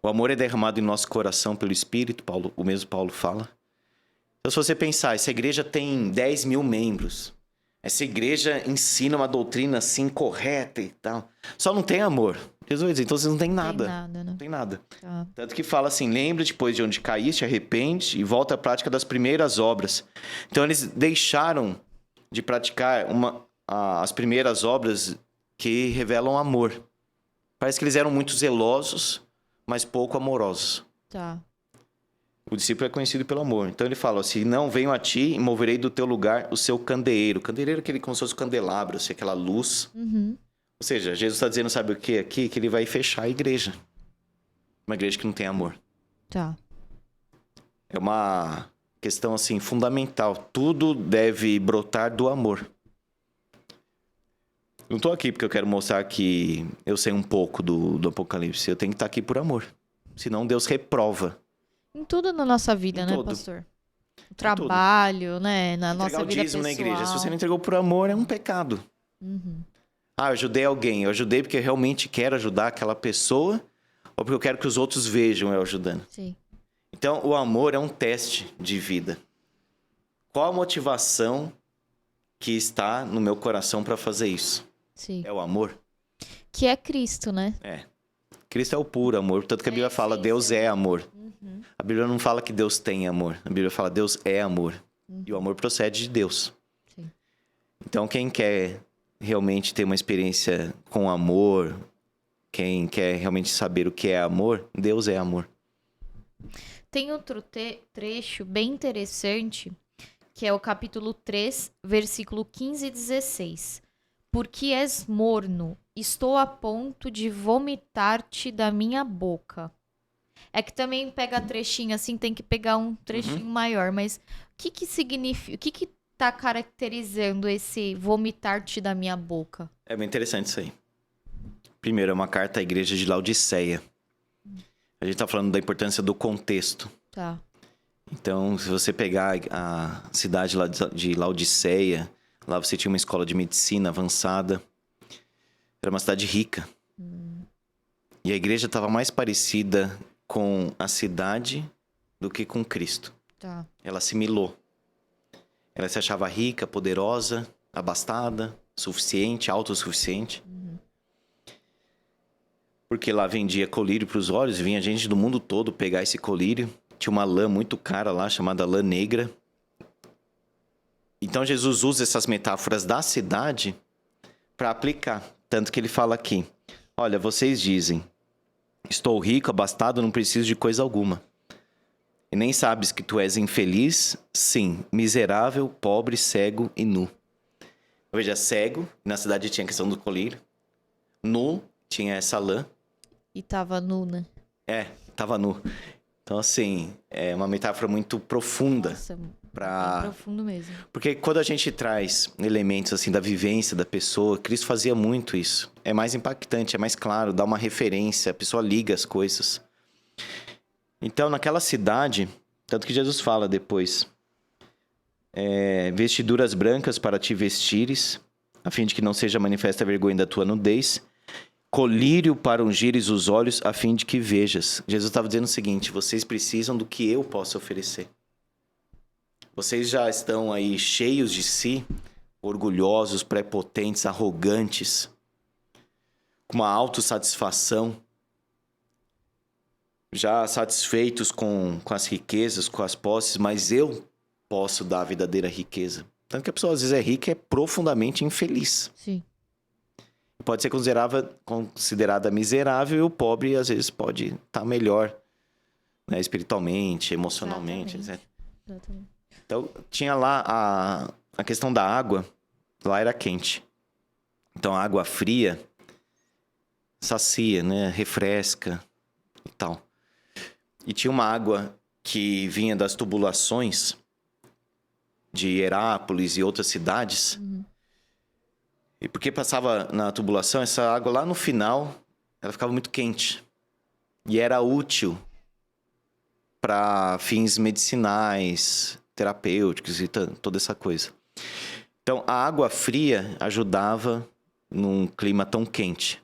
O amor é derramado em nosso coração pelo Espírito, o mesmo Paulo fala. Então, se você pensar, essa igreja tem 10 mil membros. Essa igreja ensina uma doutrina assim correta e tal. Só não tem amor. Jesus diz, então vocês não têm nada. Tem nada, né? Não tem nada. Tá. Tanto que fala assim, lembra depois de onde caíste, arrepende e volta à prática das primeiras obras. Então eles deixaram de praticar as primeiras obras que revelam amor. Parece que eles eram muito zelosos, mas pouco amorosos. Tá. O discípulo é conhecido pelo amor. Então ele fala, se não venho a ti e moverei do teu lugar o seu candeeiro. O candeeiro é aquele como se fosse o candelabro, assim, aquela luz. Uhum. Ou seja, Jesus está dizendo, sabe o que aqui? Que ele vai fechar a igreja. Uma igreja que não tem amor. Tá. É uma questão, assim, fundamental. Tudo deve brotar do amor. Não estou aqui porque eu quero mostrar que eu sei um pouco do Apocalipse. Eu tenho que estar aqui por amor. Senão Deus reprova. Em tudo na nossa vida, Em né, tudo. pastor? O trabalho, né? Na nossa Entregar o vida dízimo pessoal. na igreja. Se você não entregou por amor, é um pecado. Uhum. Ah, eu ajudei alguém. Eu ajudei porque eu realmente quero ajudar aquela pessoa ou porque eu quero que os outros vejam eu ajudando. Sim. Então, o amor é um teste de vida. Qual a motivação que está no meu coração para fazer isso? Sim. É o amor? Que é Cristo, né? É. Cristo é o puro amor. Tanto que a Bíblia fala, sim, Deus é amor. Uhum. A Bíblia não fala que Deus tem amor. A Bíblia fala, Deus é amor. E o amor procede de Deus. Sim. Então, quem quer realmente ter uma experiência com amor, quem quer realmente saber o que é amor, Deus é amor. Tem outro trecho bem interessante, que é o capítulo 3, versículo 15 e 16. Porque és morno, estou a ponto de vomitar-te da minha boca. É que também pega trechinho assim, tem que pegar um trechinho maior, mas o que significa, o que tá caracterizando esse vomitar-te da minha boca? É bem interessante isso aí. Primeiro, é uma carta à igreja de Laodiceia. A gente tá falando da importância do contexto. Tá. Então, se você pegar a cidade lá de Laodiceia, lá você tinha uma escola de medicina avançada. Era uma cidade rica. E a igreja estava mais parecida com a cidade do que com Cristo. Tá. Ela assimilou. Ela se achava rica, poderosa, abastada, suficiente, autossuficiente. Porque lá vendia colírio para os olhos, vinha gente do mundo todo pegar esse colírio. Tinha uma lã muito cara lá, chamada lã negra. Então Jesus usa essas metáforas da cidade para aplicar. Tanto que ele fala aqui, olha, vocês dizem, estou rico, abastado, não preciso de coisa alguma. E nem sabes que tu és infeliz? Sim, miserável, pobre, cego e nu. Veja, cego, na cidade tinha a questão do colírio. Nu, tinha essa lã. E tava nu, né? Tava nu. Então, assim, é uma metáfora muito profunda. Nossa, bem Pra... profundo mesmo. Porque quando a gente traz elementos, assim, da vivência da pessoa, Cristo fazia muito isso. É mais impactante, é mais claro, dá uma referência, a pessoa liga as coisas. Então, naquela cidade, tanto que Jesus fala depois, vestiduras brancas para te vestires, a fim de que não seja manifesta a vergonha da tua nudez, colírio para ungires os olhos, a fim de que vejas. Jesus estava dizendo o seguinte, vocês precisam do que eu posso oferecer. Vocês já estão aí cheios de si, orgulhosos, prepotentes, arrogantes, com uma autossatisfação, já satisfeitos com as riquezas, com as posses, mas eu posso dar a verdadeira riqueza. Tanto que a pessoa às vezes é rica e é profundamente infeliz. Sim. Pode ser considerada miserável e o pobre às vezes pode estar melhor, né, espiritualmente, emocionalmente, etc. Exatamente. Então, tinha lá a questão da água, lá era quente. Então, a água fria sacia, né, refresca e tal. E tinha uma água que vinha das tubulações de Herápolis e outras cidades. E porque passava na tubulação, essa água lá no final, ela ficava muito quente. E era útil para fins medicinais, terapêuticos e toda essa coisa. Então, a água fria ajudava num clima tão quente.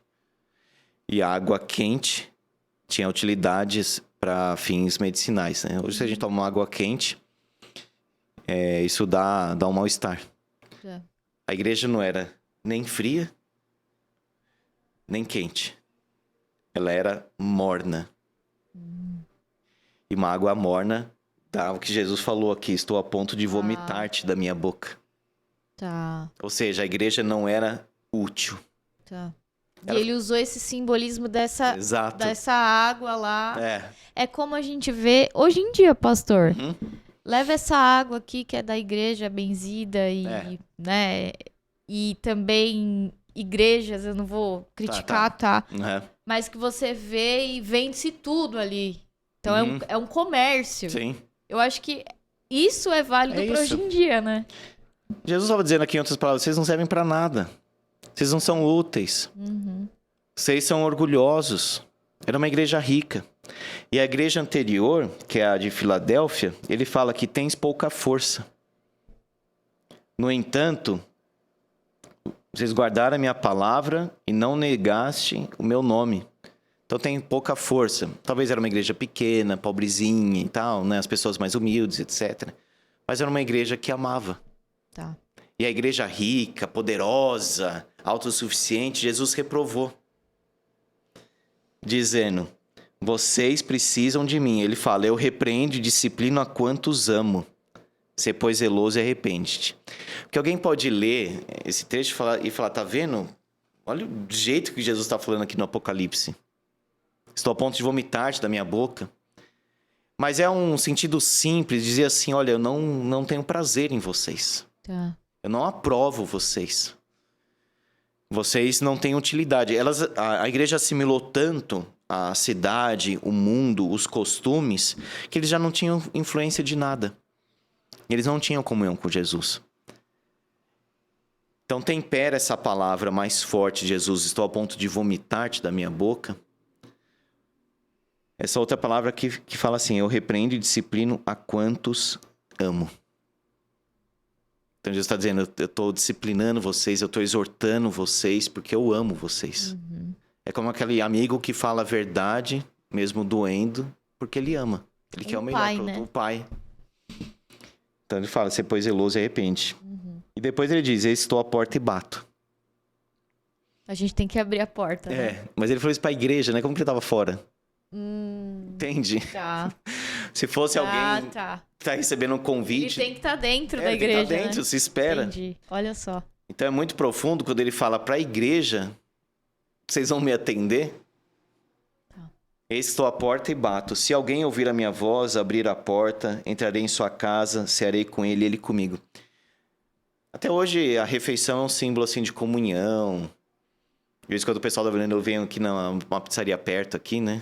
E a água quente tinha utilidades para fins medicinais, né? Hoje, se a gente toma uma água quente, isso dá um mal-estar. É. A igreja não era nem fria, nem quente. Ela era morna. E uma água morna dá o que Jesus falou aqui, estou a ponto de vomitar-te da minha boca. Tá. Ou seja, a igreja não era útil. Tá. E ele usou esse simbolismo dessa água lá. É como a gente vê hoje em dia, pastor. Leva essa água aqui que é da igreja benzida e, né? E também igrejas, eu não vou criticar, tá? Mas que você vê e vende-se tudo ali. Então é um comércio. Sim. Eu acho que isso é válido para hoje em dia, né? Jesus estava dizendo aqui em outras palavras, vocês não servem para nada. Vocês não são úteis. Vocês são orgulhosos. Era uma igreja rica. E a igreja anterior, que é a de Filadélfia, ele fala que tens pouca força. No entanto, vocês guardaram a minha palavra e não negaste o meu nome. Então tem pouca força. Talvez era uma igreja pequena, pobrezinha e tal, né? As pessoas mais humildes, etc. Mas era uma igreja que amava. Tá. E a igreja rica, poderosa, autossuficiente, Jesus reprovou. Dizendo, vocês precisam de mim. Ele fala, eu repreendo e disciplino a quantos amo. Sê, pois, zeloso e arrepende-te. Porque alguém pode ler esse trecho e falar, tá vendo? Olha o jeito que Jesus está falando aqui no Apocalipse. Estou a ponto de vomitar-te da minha boca. Mas é um sentido simples, dizer assim, olha, eu não tenho prazer em vocês. Tá. Eu não aprovo vocês. Vocês não têm utilidade. A igreja assimilou tanto a cidade, o mundo, os costumes, que eles já não tinham influência de nada. Eles não tinham comunhão com Jesus. Então tempera essa palavra mais forte, Jesus, estou a ponto de vomitar-te da minha boca. Essa outra palavra que fala assim, eu repreendo e disciplino a quantos amo. Então Jesus está dizendo, eu estou disciplinando vocês, eu estou exortando vocês, porque eu amo vocês. Uhum. É como aquele amigo que fala a verdade, mesmo doendo, porque ele ama. Ele quer o melhor pai, para né? o pai. Então ele fala, você pois zeloso e arrepende. Uhum. E depois ele diz, eu estou à porta e bato. A gente tem que abrir a porta, né? Mas ele falou isso para a igreja, né? Como que ele estava fora? Entende? Tá. Se fosse alguém Tá. que está recebendo um Ele convite... tem que estar dentro da ele tem que igreja, estar dentro, né? se espera. Entendi. Olha só. Então é muito profundo quando ele fala para a igreja, vocês vão me atender? Tá. Eis que estou à porta e bato. Se alguém ouvir a minha voz, abrir a porta, entrarei em sua casa, cearei com ele e ele comigo. Até hoje a refeição é um símbolo assim de comunhão. De vez em quando o pessoal da Verena, eu venho aqui numa pizzaria perto aqui, né?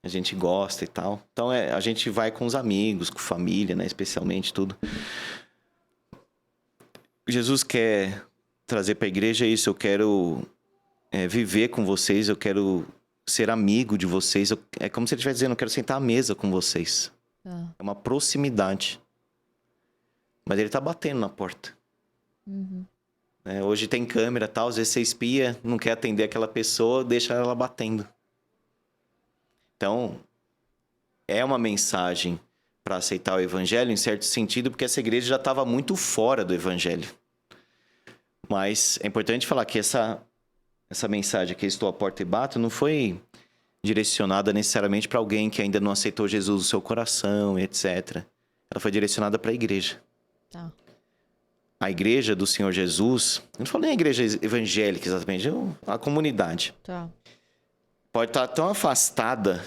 A gente gosta e tal. Então a gente vai com os amigos, com família, né? Especialmente tudo. Jesus quer trazer para a igreja isso. Eu quero viver com vocês, eu quero ser amigo de vocês. É como se ele estivesse dizendo, eu quero sentar à mesa com vocês. Tá. É uma proximidade. Mas ele está batendo na porta. Uhum. Hoje tem câmera e tal, às vezes você espia, não quer atender aquela pessoa, deixa ela batendo. Então, é uma mensagem para aceitar o evangelho, em certo sentido, porque essa igreja já estava muito fora do evangelho. Mas é importante falar que essa mensagem que estou à porta e bato não foi direcionada necessariamente para alguém que ainda não aceitou Jesus no seu coração, etc. Ela foi direcionada para a igreja. Tá. A igreja do Senhor Jesus, não falei a igreja evangélica exatamente, a comunidade. Tá. Pode estar tão afastada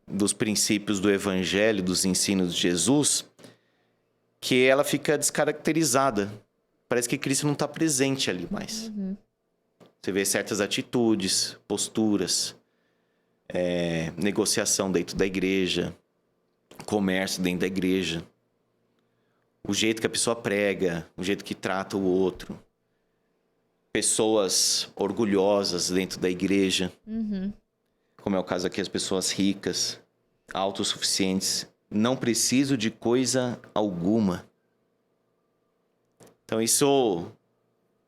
dos princípios do evangelho, dos ensinos de Jesus, que ela fica descaracterizada. Parece que Cristo não está presente ali mais. Uhum. Você vê certas atitudes, posturas, negociação dentro da igreja, comércio dentro da igreja. O jeito que a pessoa prega, o jeito que trata o outro. Pessoas orgulhosas dentro da igreja. Uhum. Como é o caso aqui, as pessoas ricas, autossuficientes. Não preciso de coisa alguma. Então isso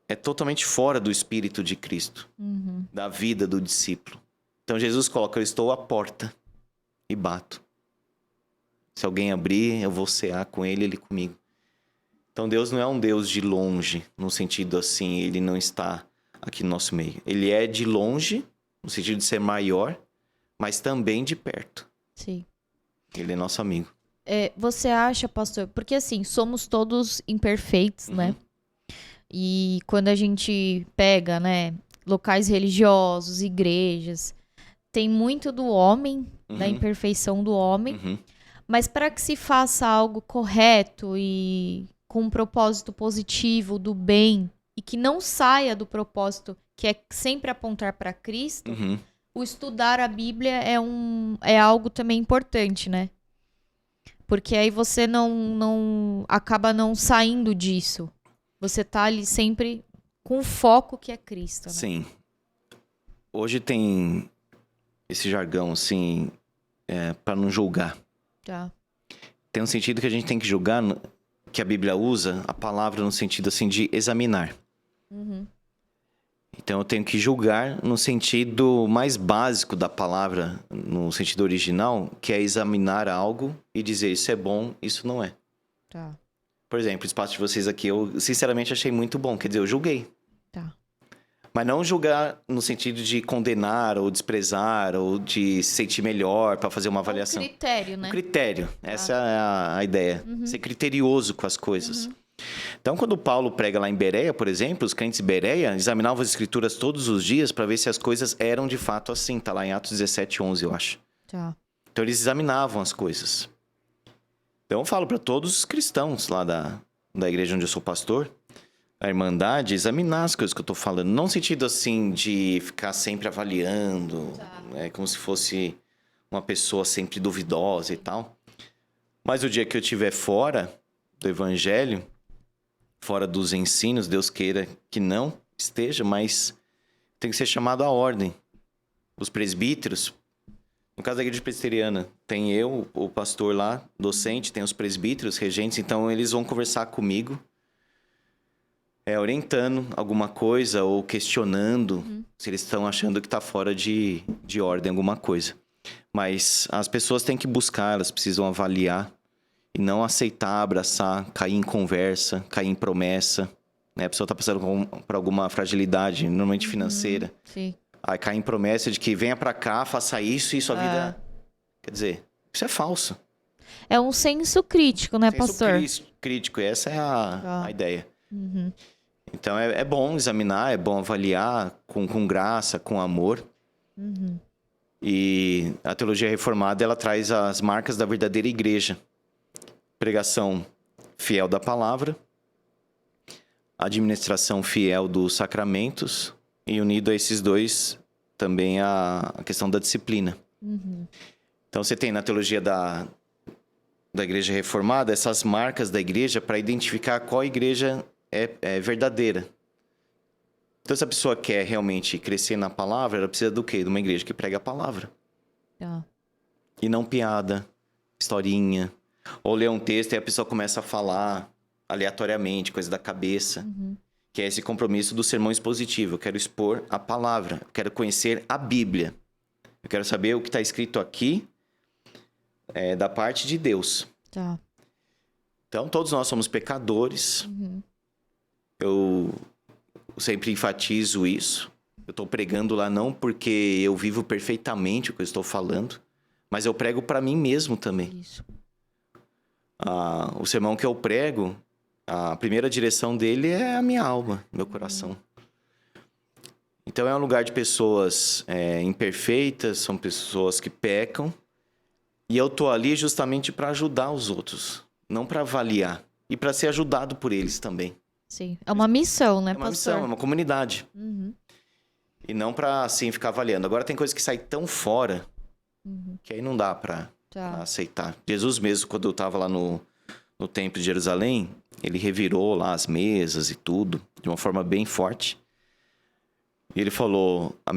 é totalmente fora do espírito de Cristo. Uhum. Da vida do discípulo. Então Jesus coloca, eu estou à porta e bato. Se alguém abrir, eu vou cear com ele, ele comigo. Então Deus não é um Deus de longe, no sentido assim, ele não está aqui no nosso meio. Ele é de longe, no sentido de ser maior, mas também de perto. Sim. Ele é nosso amigo. Você acha, pastor, porque assim, somos todos imperfeitos, né? E quando a gente pega, né, locais religiosos, igrejas, tem muito do homem, da imperfeição do homem, mas para que se faça algo correto e com um propósito positivo, do bem, e que não saia do propósito que é sempre apontar para Cristo, o estudar a Bíblia é algo também importante, né? Porque aí você não acaba não saindo disso. Você tá ali sempre com o foco que é Cristo, né? Sim. Hoje tem esse jargão, assim, para não julgar. Tá. Tem um sentido que a gente tem que julgar, que a Bíblia usa a palavra no sentido, assim, de examinar. Então eu tenho que julgar no sentido mais básico da palavra, no sentido original, que é examinar algo e dizer isso é bom, isso não é. Tá. Por exemplo, o espaço de vocês aqui, eu sinceramente achei muito bom. Quer dizer, eu julguei. Tá. Mas não julgar no sentido de condenar ou desprezar ou de se sentir melhor para fazer uma avaliação. Um critério, né? Um critério. Essa é a ideia. Ser criterioso com as coisas. Então, quando Paulo prega lá em Bereia, por exemplo, os crentes de Bereia examinavam as escrituras todos os dias para ver se as coisas eram de fato assim. Tá lá em Atos 17:11, eu acho. Tá. Então, eles examinavam as coisas. Então, eu falo para todos os cristãos lá da igreja onde eu sou pastor, a Irmandade, examinar as coisas que eu estou falando. Não no sentido assim de ficar sempre avaliando, como se fosse uma pessoa sempre duvidosa e tal. Mas o dia que eu estiver fora do evangelho, fora dos ensinos, Deus queira que não esteja, mas tem que ser chamado à ordem. Os presbíteros, no caso da igreja presbiteriana, tem eu, o pastor lá, docente, tem os presbíteros, regentes, então eles vão conversar comigo, orientando alguma coisa ou questionando se eles estão achando que está fora de ordem alguma coisa. Mas as pessoas têm que buscar, elas precisam avaliar e não aceitar, abraçar, cair em conversa, cair em promessa. Né? A pessoa está passando por alguma fragilidade, normalmente financeira. Sim. Aí cai em promessa de que venha para cá, faça isso e sua vida... Quer dizer, isso é falso. É um senso crítico, né, pastor? Senso crítico, essa é a ideia. Uhum. Então, é bom examinar, é bom avaliar com graça, com amor. Uhum. E a teologia reformada, ela traz as marcas da verdadeira igreja. Pregação fiel da palavra, administração fiel dos sacramentos e unido a esses dois também a questão da disciplina. Uhum. Então, você tem na teologia da igreja reformada essas marcas da igreja para identificar qual igreja é verdadeira. Então, se a pessoa quer realmente crescer na palavra, ela precisa do quê? De uma igreja que prega a palavra. E não piada, historinha. Ou ler um texto e a pessoa começa a falar aleatoriamente, coisa da cabeça. Uhum. Que é esse compromisso do sermão expositivo. Eu quero expor a palavra. Eu quero conhecer a Bíblia. Eu quero saber o que está escrito aqui da parte de Deus. Tá. Então, todos nós somos pecadores. Uhum. Eu sempre enfatizo isso. Eu estou pregando lá não porque eu vivo perfeitamente o que eu estou falando, mas eu prego para mim mesmo também. Isso. O sermão que eu prego, a primeira direção dele é a minha alma, meu coração. Então, é um lugar de pessoas imperfeitas, são pessoas que pecam, e eu estou ali justamente para ajudar os outros, não para avaliar, e para ser ajudado por eles também. Sim, é uma missão, né, É uma pastor? missão, é uma comunidade. Uhum. E não para, assim, ficar avaliando. Agora, tem coisa que sai tão fora, que aí não dá para aceitar. Jesus mesmo, quando eu estava lá no Templo de Jerusalém, ele revirou lá as mesas e tudo, de uma forma bem forte. E ele falou, a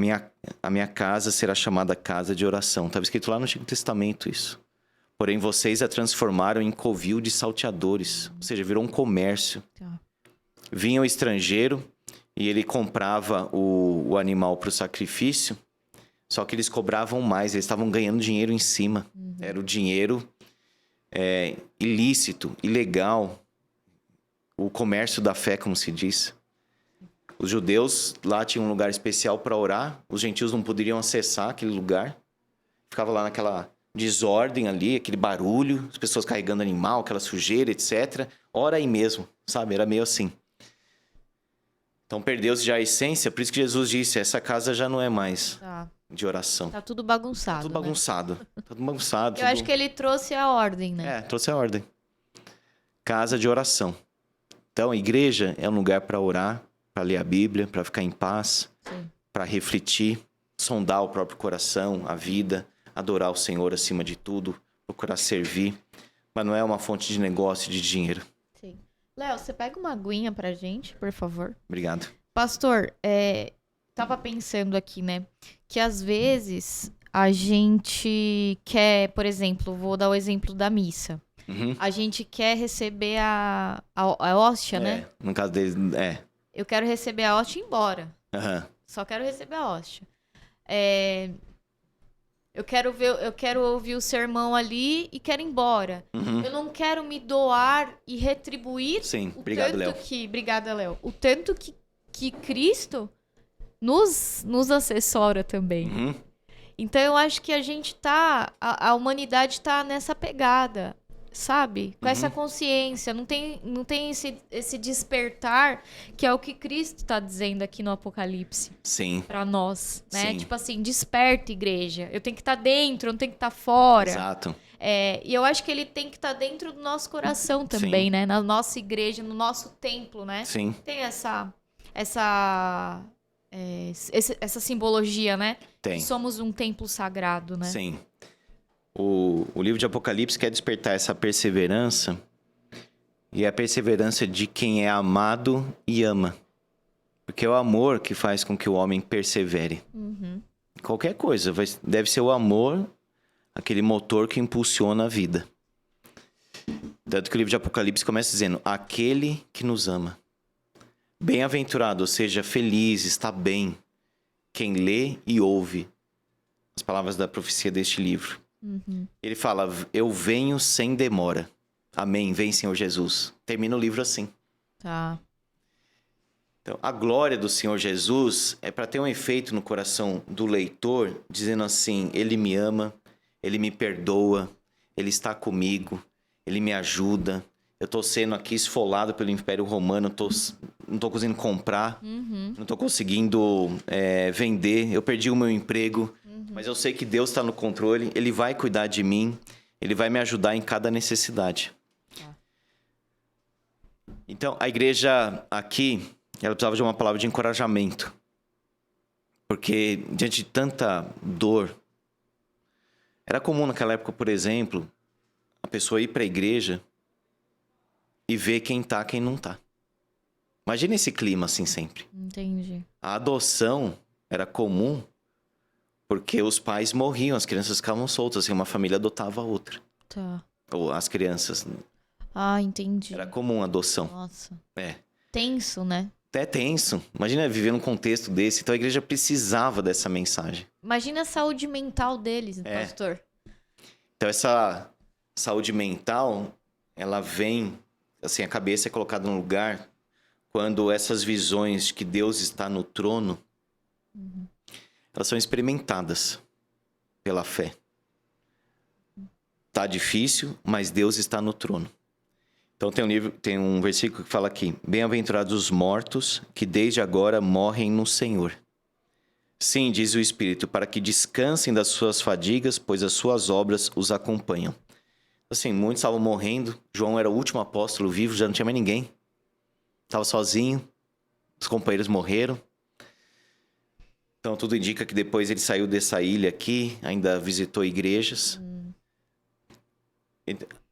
minha casa será chamada casa de oração. Estava escrito lá no Antigo Testamento isso. Porém, vocês a transformaram em covil de salteadores. Ou seja, virou um comércio. Vinha o estrangeiro e ele comprava o animal para o sacrifício, só que eles cobravam mais, eles estavam ganhando dinheiro em cima. Era o dinheiro ilícito, ilegal, o comércio da fé, como se diz. Os judeus lá tinham um lugar especial para orar, os gentios não poderiam acessar aquele lugar. Ficava lá naquela desordem ali, aquele barulho, as pessoas carregando animal, aquela sujeira, etc. Ora aí mesmo, sabe? Era meio assim. Então perdeu-se já a essência, por isso que Jesus disse, essa casa já não é mais de oração. Tá tudo bagunçado. Tá tudo bagunçado. Né? Tá tudo bagunçado. Eu acho que ele trouxe a ordem, né? Trouxe a ordem. Casa de oração. Então, a igreja é um lugar para orar, para ler a Bíblia, para ficar em paz, para refletir, sondar o próprio coração, a vida, adorar o Senhor acima de tudo, procurar servir. Mas não é uma fonte de negócio e de dinheiro. Sim. Léo, você pega uma aguinha pra gente, por favor? Obrigado. Pastor, tava pensando aqui, né? Que às vezes a gente quer, por exemplo, vou dar o exemplo da missa. A gente quer receber a hóstia, né? No caso deles, Eu quero receber a hóstia e ir embora. Só quero receber a hóstia. Eu quero ouvir o sermão ali e quero ir embora. Eu não quero me doar e retribuir obrigado, Léo. Obrigada, Léo. O tanto que Cristo nos assessora também. Então eu acho que a humanidade tá nessa pegada. sabe? Com essa consciência. Não tem esse despertar que é o que Cristo tá dizendo aqui no Apocalipse. Sim. Pra nós, né? Sim. Tipo assim, desperta, igreja. Eu tenho que estar dentro, eu não tenho que estar fora. Exato. E eu acho que ele tem que estar dentro do nosso coração também, Sim. né? Na nossa igreja, no nosso templo, né? Sim. Tem essa simbologia, né? Tem. Somos um templo sagrado, né? Sim. O livro de Apocalipse quer despertar essa perseverança, e a perseverança de quem é amado e ama. Porque é o amor que faz com que o homem persevere. Qualquer coisa, deve ser o amor, aquele motor que impulsiona a vida. Tanto que o livro de Apocalipse começa dizendo, aquele que nos ama. Bem-aventurado, ou seja, feliz, está bem, quem lê e ouve as palavras da profecia deste livro. Ele fala, eu venho sem demora. Amém, vem Senhor Jesus. Termina o livro assim. Tá. Então, a glória do Senhor Jesus é para ter um efeito no coração do leitor, dizendo assim, ele me ama, ele me perdoa, ele está comigo, ele me ajuda. Eu estou sendo aqui esfolado pelo Império Romano, não estou conseguindo comprar, não estou conseguindo vender, eu perdi o meu emprego, mas eu sei que Deus está no controle, Ele vai cuidar de mim, Ele vai me ajudar em cada necessidade. Então, a igreja aqui, ela precisava de uma palavra de encorajamento, porque diante de tanta dor, era comum naquela época, por exemplo, a pessoa ir para a igreja e ver quem tá, quem não tá. Imagina esse clima assim sempre. Entendi. A adoção era comum porque os pais morriam, as crianças ficavam soltas, assim, uma família adotava a outra. Tá. Ou as crianças. Ah, entendi. Era comum a adoção. Nossa. Tenso, né? Até tenso. Imagina viver num contexto desse. Então a igreja precisava dessa mensagem. Imagina a saúde mental deles, pastor. Então essa saúde mental, ela vem, assim, a cabeça é colocada no lugar quando essas visões de que Deus está no trono, elas são experimentadas pela fé. Tá difícil, mas Deus está no trono. Então tem um versículo que fala aqui, bem-aventurados os mortos que desde agora morrem no Senhor. Sim, diz o Espírito, para que descansem das suas fadigas, pois as suas obras os acompanham. Assim, muitos estavam morrendo. João era o último apóstolo vivo, já não tinha mais ninguém. Estava sozinho. Os companheiros morreram. Então, tudo indica que depois ele saiu dessa ilha aqui, ainda visitou igrejas.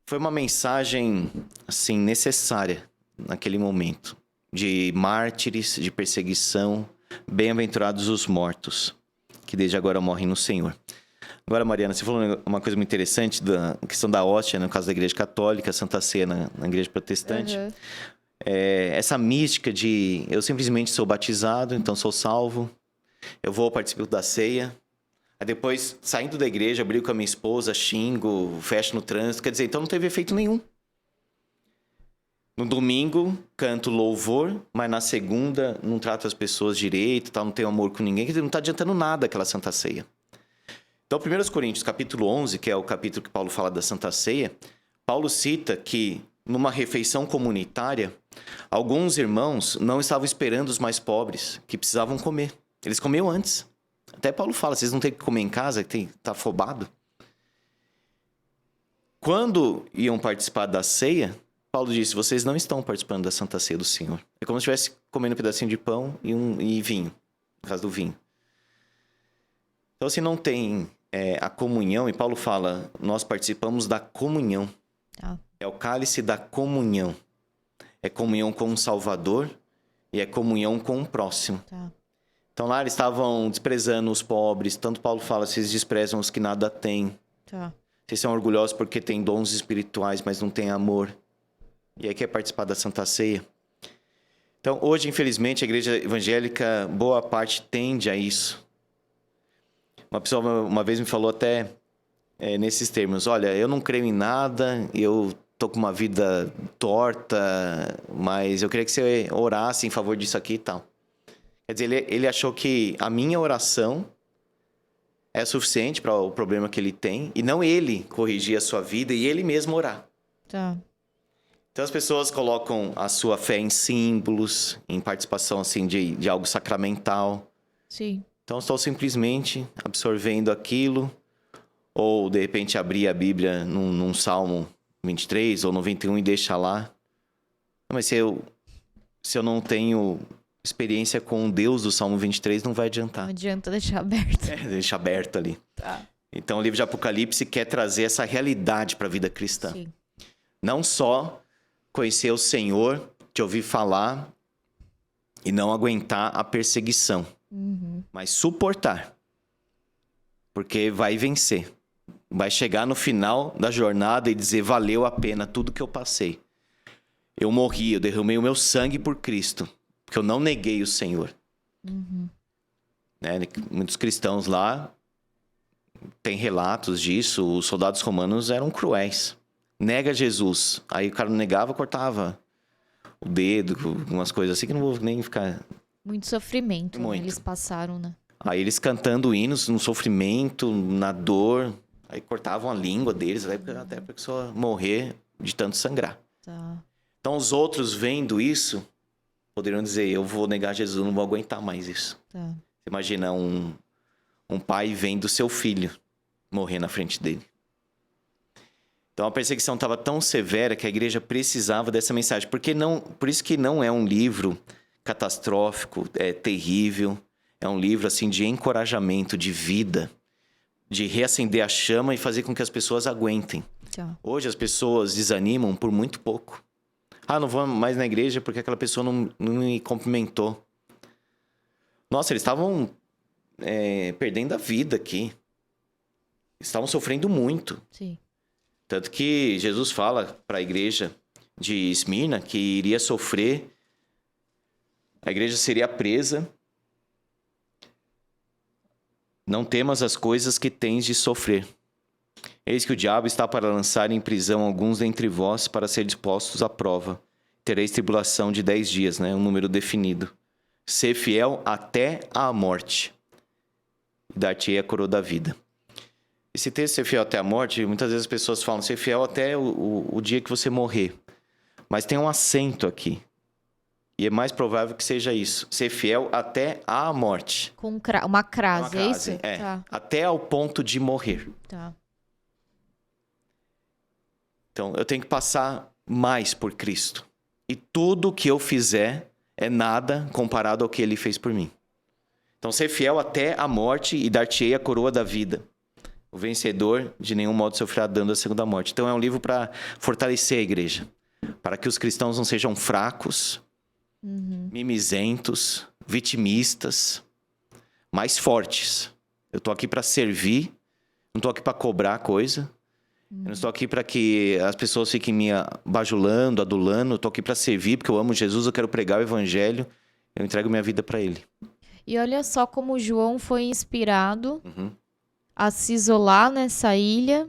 Foi uma mensagem, assim, necessária naquele momento. De mártires, de perseguição. Bem-aventurados os mortos, que desde agora morrem no Senhor. Agora, Mariana, você falou uma coisa muito interessante da questão da hóstia, no caso da Igreja Católica, Santa Ceia na Igreja Protestante. Essa mística de eu simplesmente sou batizado, então sou salvo, eu vou participar da ceia, aí depois, saindo da igreja, brigo com a minha esposa, xingo, fecho no trânsito, quer dizer, então não teve efeito nenhum. No domingo, canto louvor, mas na segunda não trato as pessoas direito, não tenho amor com ninguém, quer dizer, não está adiantando nada aquela Santa Ceia. Então, 1 Coríntios, capítulo 11, que é o capítulo que Paulo fala da Santa Ceia, Paulo cita que, numa refeição comunitária, alguns irmãos não estavam esperando os mais pobres, que precisavam comer. Eles comiam antes. Até Paulo fala, vocês não têm que comer em casa, que tá afobado. Quando iam participar da ceia, Paulo disse, vocês não estão participando da Santa Ceia do Senhor. É como se estivesse comendo um pedacinho de pão e vinho, no caso do vinho. Então, se não tem a comunhão, e Paulo fala, nós participamos da comunhão. É o cálice da comunhão. É comunhão com o Salvador e é comunhão com o próximo. Então, lá eles estavam desprezando os pobres. Tanto Paulo fala, vocês desprezam os que nada têm. Vocês são orgulhosos porque têm dons espirituais, mas não têm amor. E aí quer participar da Santa Ceia. Então, hoje, infelizmente, a igreja evangélica, boa parte tende a isso. Uma pessoa uma vez me falou até nesses termos, olha, eu não creio em nada, eu tô com uma vida torta, mas eu queria que você orasse em favor disso aqui e tal. Quer dizer, ele achou que a minha oração é suficiente para o problema que ele tem, e não ele corrigir a sua vida e ele mesmo orar. Tá. Então as pessoas colocam a sua fé em símbolos, em participação assim de algo sacramental. Sim. Então estou simplesmente absorvendo aquilo, ou de repente abrir a Bíblia num Salmo 23 ou 91 e deixar lá. Não, mas se eu não tenho experiência com o Deus do Salmo 23, não vai adiantar. Não adianta deixar aberto. Deixa aberto ali. Tá. Então o livro de Apocalipse quer trazer essa realidade para a vida cristã. Sim. Não só conhecer o Senhor, te ouvir falar e não aguentar a perseguição, mas suportar. Porque vai vencer. Vai chegar no final da jornada e dizer, valeu a pena tudo que eu passei. Eu morri, eu derramei o meu sangue por Cristo, porque eu não neguei o Senhor. Né? Muitos cristãos lá têm relatos disso, os soldados romanos eram cruéis. Nega Jesus. Aí o cara não negava, cortava o dedo, umas coisas assim que não vou nem ficar... Muito sofrimento, Muito. né? Eles passaram, né? Aí eles cantando hinos no sofrimento, na dor. Aí cortavam a língua deles, até pra pessoa morrer de tanto sangrar. Tá. Então os outros vendo isso, poderiam dizer, eu vou negar Jesus, eu não vou aguentar mais isso. Tá. Imagina um pai vendo seu filho morrer na frente dele. Então a perseguição estava tão severa que a igreja precisava dessa mensagem. Por isso que não é um livro catastrófico, é terrível. É um livro assim de encorajamento, de vida, de reacender a chama e fazer com que as pessoas aguentem. Tá. Hoje as pessoas desanimam por muito pouco. Ah, não vou mais na igreja porque aquela pessoa não me cumprimentou. Nossa, eles estavam perdendo a vida aqui. Estavam sofrendo muito. Sim. Tanto que Jesus fala para a igreja de Esmirna que iria sofrer, a igreja seria presa. Não temas as coisas que tens de sofrer. Eis que o diabo está para lançar em prisão alguns dentre vós para ser dispostos à prova. Tereis tribulação de 10 dias, né? Um número definido. Ser fiel até a morte. E dar-te-ei a coroa da vida. Esse texto, ser fiel até a morte, muitas vezes as pessoas falam ser fiel até o dia que você morrer. Mas tem um acento aqui. E é mais provável que seja isso. Ser fiel até a morte. Com uma crase, é isso? É. Tá. Até ao ponto de morrer. Tá. Então, eu tenho que passar mais por Cristo. E tudo que eu fizer é nada comparado ao que Ele fez por mim. Então, ser fiel até a morte e dar-te-ei a coroa da vida. O vencedor de nenhum modo sofrerá dano da segunda morte. Então, é um livro para fortalecer a igreja. Para que os cristãos não sejam fracos, mimizentos, vitimistas, mas fortes. Eu estou aqui para servir, não estou aqui para cobrar coisa. Eu não estou aqui para que as pessoas fiquem me bajulando, adulando. Eu estou aqui para servir, porque eu amo Jesus, eu quero pregar o evangelho. Eu entrego minha vida para Ele. E olha só como João foi inspirado a se isolar nessa ilha.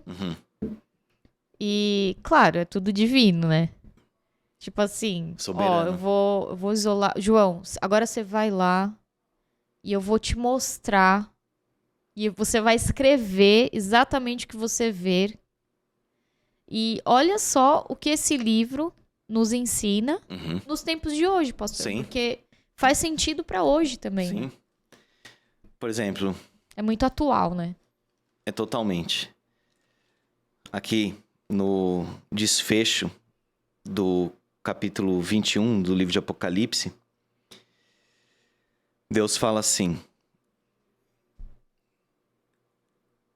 E, claro, é tudo divino, né? Tipo assim, Soberano. eu vou isolar... João, agora você vai lá e eu vou te mostrar. E você vai escrever exatamente o que você ver. E olha só o que esse livro nos ensina nos tempos de hoje, pastor. Sim. Porque faz sentido para hoje também. Sim. Né? Por exemplo, É muito atual, né? é totalmente. Aqui no desfecho do capítulo 21 do livro de Apocalipse, Deus fala assim: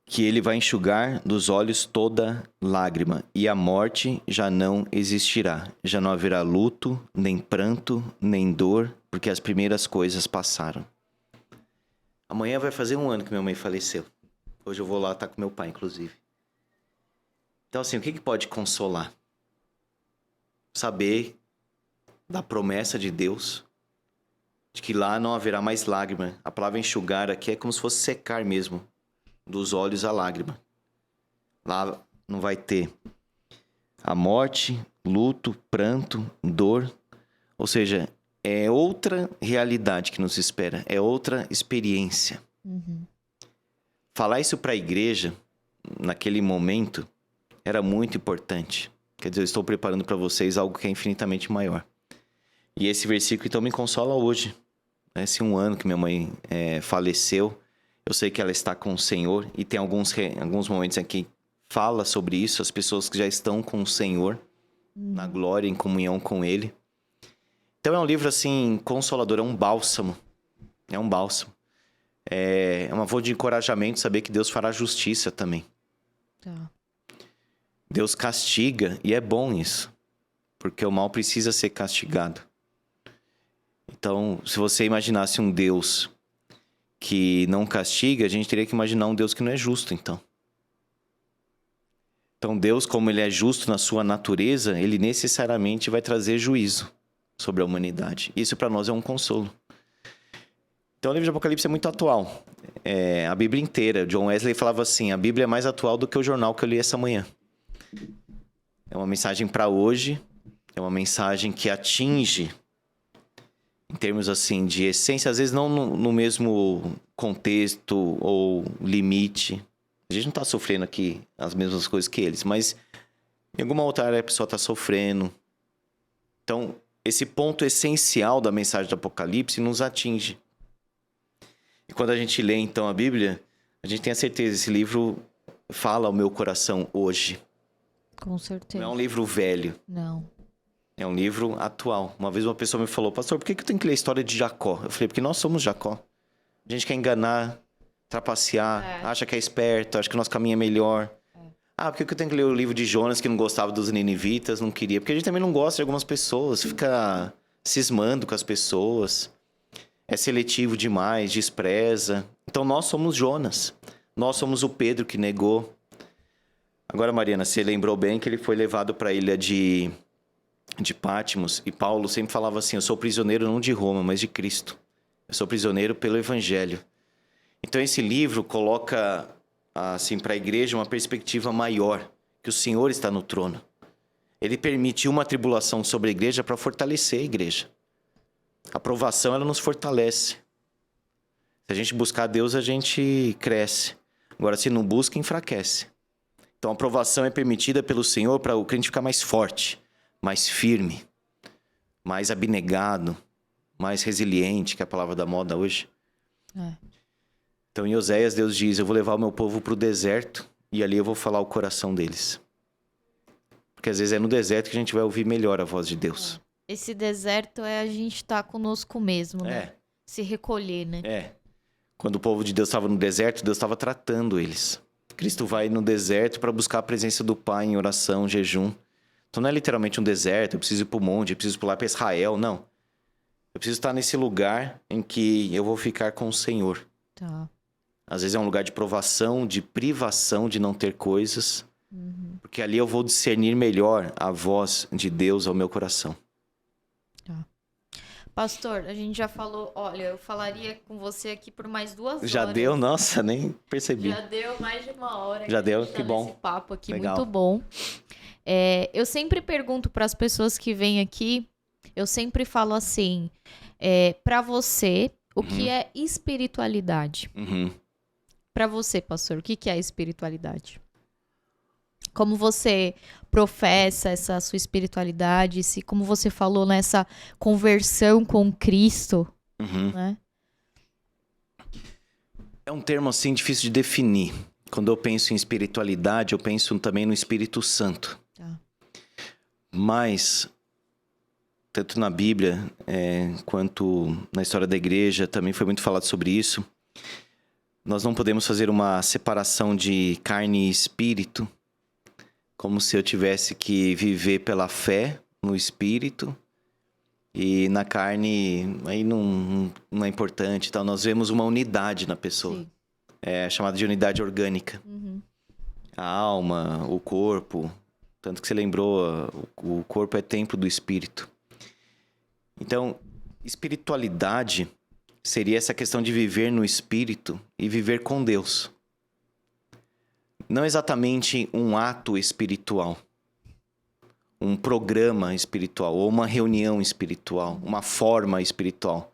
que Ele vai enxugar dos olhos toda lágrima, e a morte já não existirá. Já não haverá luto, nem pranto, nem dor, porque as primeiras coisas passaram. Amanhã vai fazer 1 ano que minha mãe faleceu. Hoje eu vou lá estar com meu pai, inclusive. Então, assim, o que pode consolar? Saber da promessa de Deus, de que lá não haverá mais lágrima. A palavra enxugar aqui é como se fosse secar mesmo. Dos olhos a lágrima. Lá não vai ter a morte, luto, pranto, dor. Ou seja, é outra realidade que nos espera. É outra experiência. Falar isso para a igreja, naquele momento, era muito importante. Quer dizer, eu estou preparando para vocês algo que é infinitamente maior. E esse versículo, então, me consola hoje. Esse 1 ano que minha mãe faleceu, eu sei que ela está com o Senhor. E tem alguns momentos aqui que fala sobre isso, as pessoas que já estão com o Senhor, na glória, em comunhão com Ele. Então, é um livro, assim, consolador, é um bálsamo. É um bálsamo. É uma voz de encorajamento saber que Deus fará justiça também. Tá. Deus castiga, e é bom isso. Porque o mal precisa ser castigado. Então, se você imaginasse um Deus que não castiga, a gente teria que imaginar um Deus que não é justo, então. Então, Deus, como Ele é justo na sua natureza, Ele necessariamente vai trazer juízo sobre a humanidade. Isso para nós é um consolo. Então, o livro de Apocalipse é muito atual. A Bíblia inteira. John Wesley falava assim, a Bíblia é mais atual do que o jornal que eu li essa manhã. É uma mensagem para hoje, é uma mensagem que atinge, em termos assim de essência, às vezes não no mesmo contexto ou limite. A gente não está sofrendo aqui as mesmas coisas que eles, mas em alguma outra área a pessoa está sofrendo. Então, esse ponto essencial da mensagem do Apocalipse nos atinge. E quando a gente lê, então, a Bíblia, a gente tem a certeza, esse livro fala ao meu coração hoje. Com certeza. Não é um livro velho. Não. É um livro atual. Uma vez uma pessoa me falou, pastor, por que eu tenho que ler a história de Jacó? Eu falei, porque nós somos Jacó. A gente quer enganar, trapacear, acha que é esperto, acha que o nosso caminho é melhor. Por que eu tenho que ler o livro de Jonas, que não gostava dos ninivitas, não queria? Porque a gente também não gosta de algumas pessoas, fica cismando com as pessoas. É seletivo demais, despreza. Então nós somos Jonas. Nós somos o Pedro que negou. Agora, Mariana, você lembrou bem que ele foi levado para a ilha de Patmos. E Paulo sempre falava assim, eu sou prisioneiro não de Roma, mas de Cristo. Eu sou prisioneiro pelo Evangelho. Então esse livro coloca assim, para a igreja uma perspectiva maior, que o Senhor está no trono. Ele permitiu uma tribulação sobre a igreja para fortalecer a igreja. A provação, ela nos fortalece. Se a gente buscar Deus, a gente cresce. Agora, se não busca, enfraquece. Então, a provação é permitida pelo Senhor para o crente ficar mais forte, mais firme, mais abnegado, mais resiliente, que é a palavra da moda hoje. Então, em Oséias, Deus diz, eu vou levar o meu povo para o deserto e ali eu vou falar o coração deles. Porque às vezes é no deserto que a gente vai ouvir melhor a voz de Deus. Esse deserto é a gente estar conosco mesmo, né? Se recolher, né? Quando o povo de Deus estava no deserto, Deus estava tratando eles. Cristo vai no deserto para buscar a presença do Pai em oração, jejum. Então não é literalmente um deserto, eu preciso ir para o monte, eu preciso pular para Israel, não. Eu preciso estar nesse lugar em que eu vou ficar com o Senhor. Tá. Às vezes é um lugar de provação, de privação de não ter coisas. Porque ali eu vou discernir melhor a voz de Deus ao meu coração. Tá. Pastor, a gente já falou, olha, eu falaria com você aqui por mais 2 horas. Já deu? Nossa, nem percebi. Já deu mais de 1 hora. Já deu? Tá Que bom. Esse papo aqui, Legal. muito bom. Eu sempre pergunto para as pessoas que vêm aqui, eu sempre falo assim, para você, o que é espiritualidade? Para você, pastor, o que é espiritualidade? Como você professa essa sua espiritualidade, como você falou nessa conversão com Cristo, né? É um termo assim difícil de definir. Quando eu penso em espiritualidade, eu penso também no Espírito Santo. Tá. Mas, tanto na Bíblia quanto na história da igreja, também foi muito falado sobre isso. Nós não podemos fazer uma separação de carne e espírito, como se eu tivesse que viver pela fé no espírito e na carne aí não é importante. Tal. Nós vemos uma unidade na pessoa. Sim. É chamada de unidade orgânica. A alma, o corpo. Tanto que você lembrou, o corpo é templo do espírito. Então, espiritualidade seria essa questão de viver no espírito e viver com Deus. Não exatamente um ato espiritual, um programa espiritual, ou uma reunião espiritual, uma forma espiritual,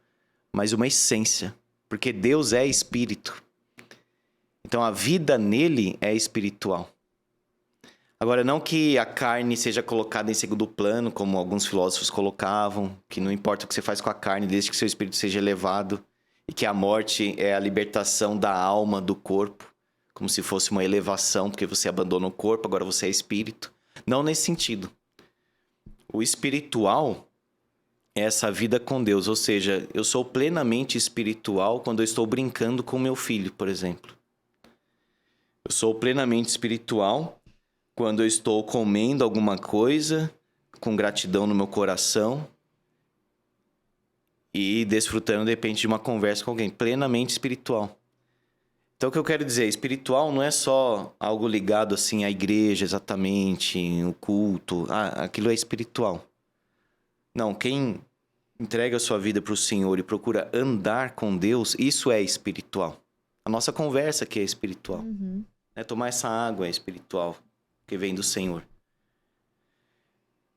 mas uma essência, porque Deus é espírito. Então a vida nele é espiritual. Agora, não que a carne seja colocada em segundo plano, como alguns filósofos colocavam, que não importa o que você faz com a carne, desde que seu espírito seja elevado, e que a morte é a libertação da alma do corpo, como se fosse uma elevação, porque você abandona o corpo, agora você é espírito. Não nesse sentido. O espiritual é essa vida com Deus, ou seja, eu sou plenamente espiritual quando eu estou brincando com meu filho, por exemplo. Eu sou plenamente espiritual quando eu estou comendo alguma coisa com gratidão no meu coração e desfrutando, de repente, de uma conversa com alguém. Plenamente espiritual. Então, o que eu quero dizer, espiritual não é só algo ligado assim à igreja, exatamente, o culto. Aquilo é espiritual. Não, quem entrega a sua vida para o Senhor e procura andar com Deus, isso é espiritual. A nossa conversa aqui é espiritual. Tomar essa água é espiritual, que vem do Senhor.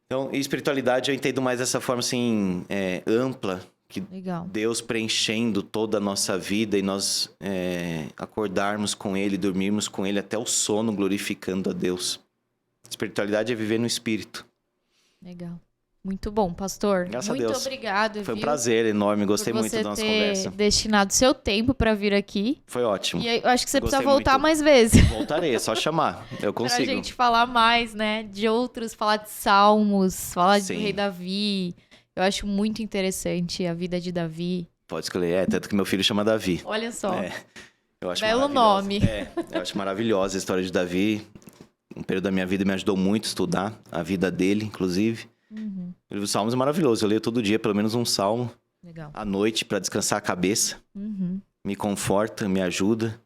Então, espiritualidade eu entendo mais dessa forma assim, ampla, que Legal. Deus preenchendo toda a nossa vida e nós acordarmos com Ele, dormirmos com Ele até o sono, glorificando a Deus. Espiritualidade é viver no Espírito. Legal. Muito bom, pastor. Graças a muito Deus. obrigado, Foi um prazer enorme, gostei muito da nossa conversa. Por você ter destinado seu tempo para vir aqui. Foi ótimo. E eu acho que você Gostei precisa voltar muito. mais vezes. Voltarei, é só chamar. Eu consigo. Pra gente falar mais, né? De outros, falar de Salmos, falar do Sim. rei Davi. Eu acho muito interessante a vida de Davi. Pode escolher. Tanto que meu filho chama Davi. Olha só. Eu acho Belo maravilhosa. nome. Eu acho maravilhosa a história de Davi. Um período da minha vida me ajudou muito a estudar a vida dele, inclusive. O livro dos Salmos é maravilhoso. Eu leio todo dia pelo menos um salmo Legal. à noite para descansar a cabeça. Me conforta, me ajuda.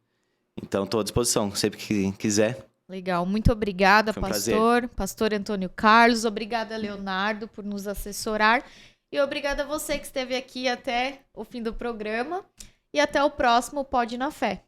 Então, estou à disposição, sempre que quiser. Legal. Muito obrigada, Foi um pastor. Pastor Antônio Carlos. Obrigada, Leonardo, por nos assessorar. E obrigada a você que esteve aqui até o fim do programa. E até o próximo Pode na Fé.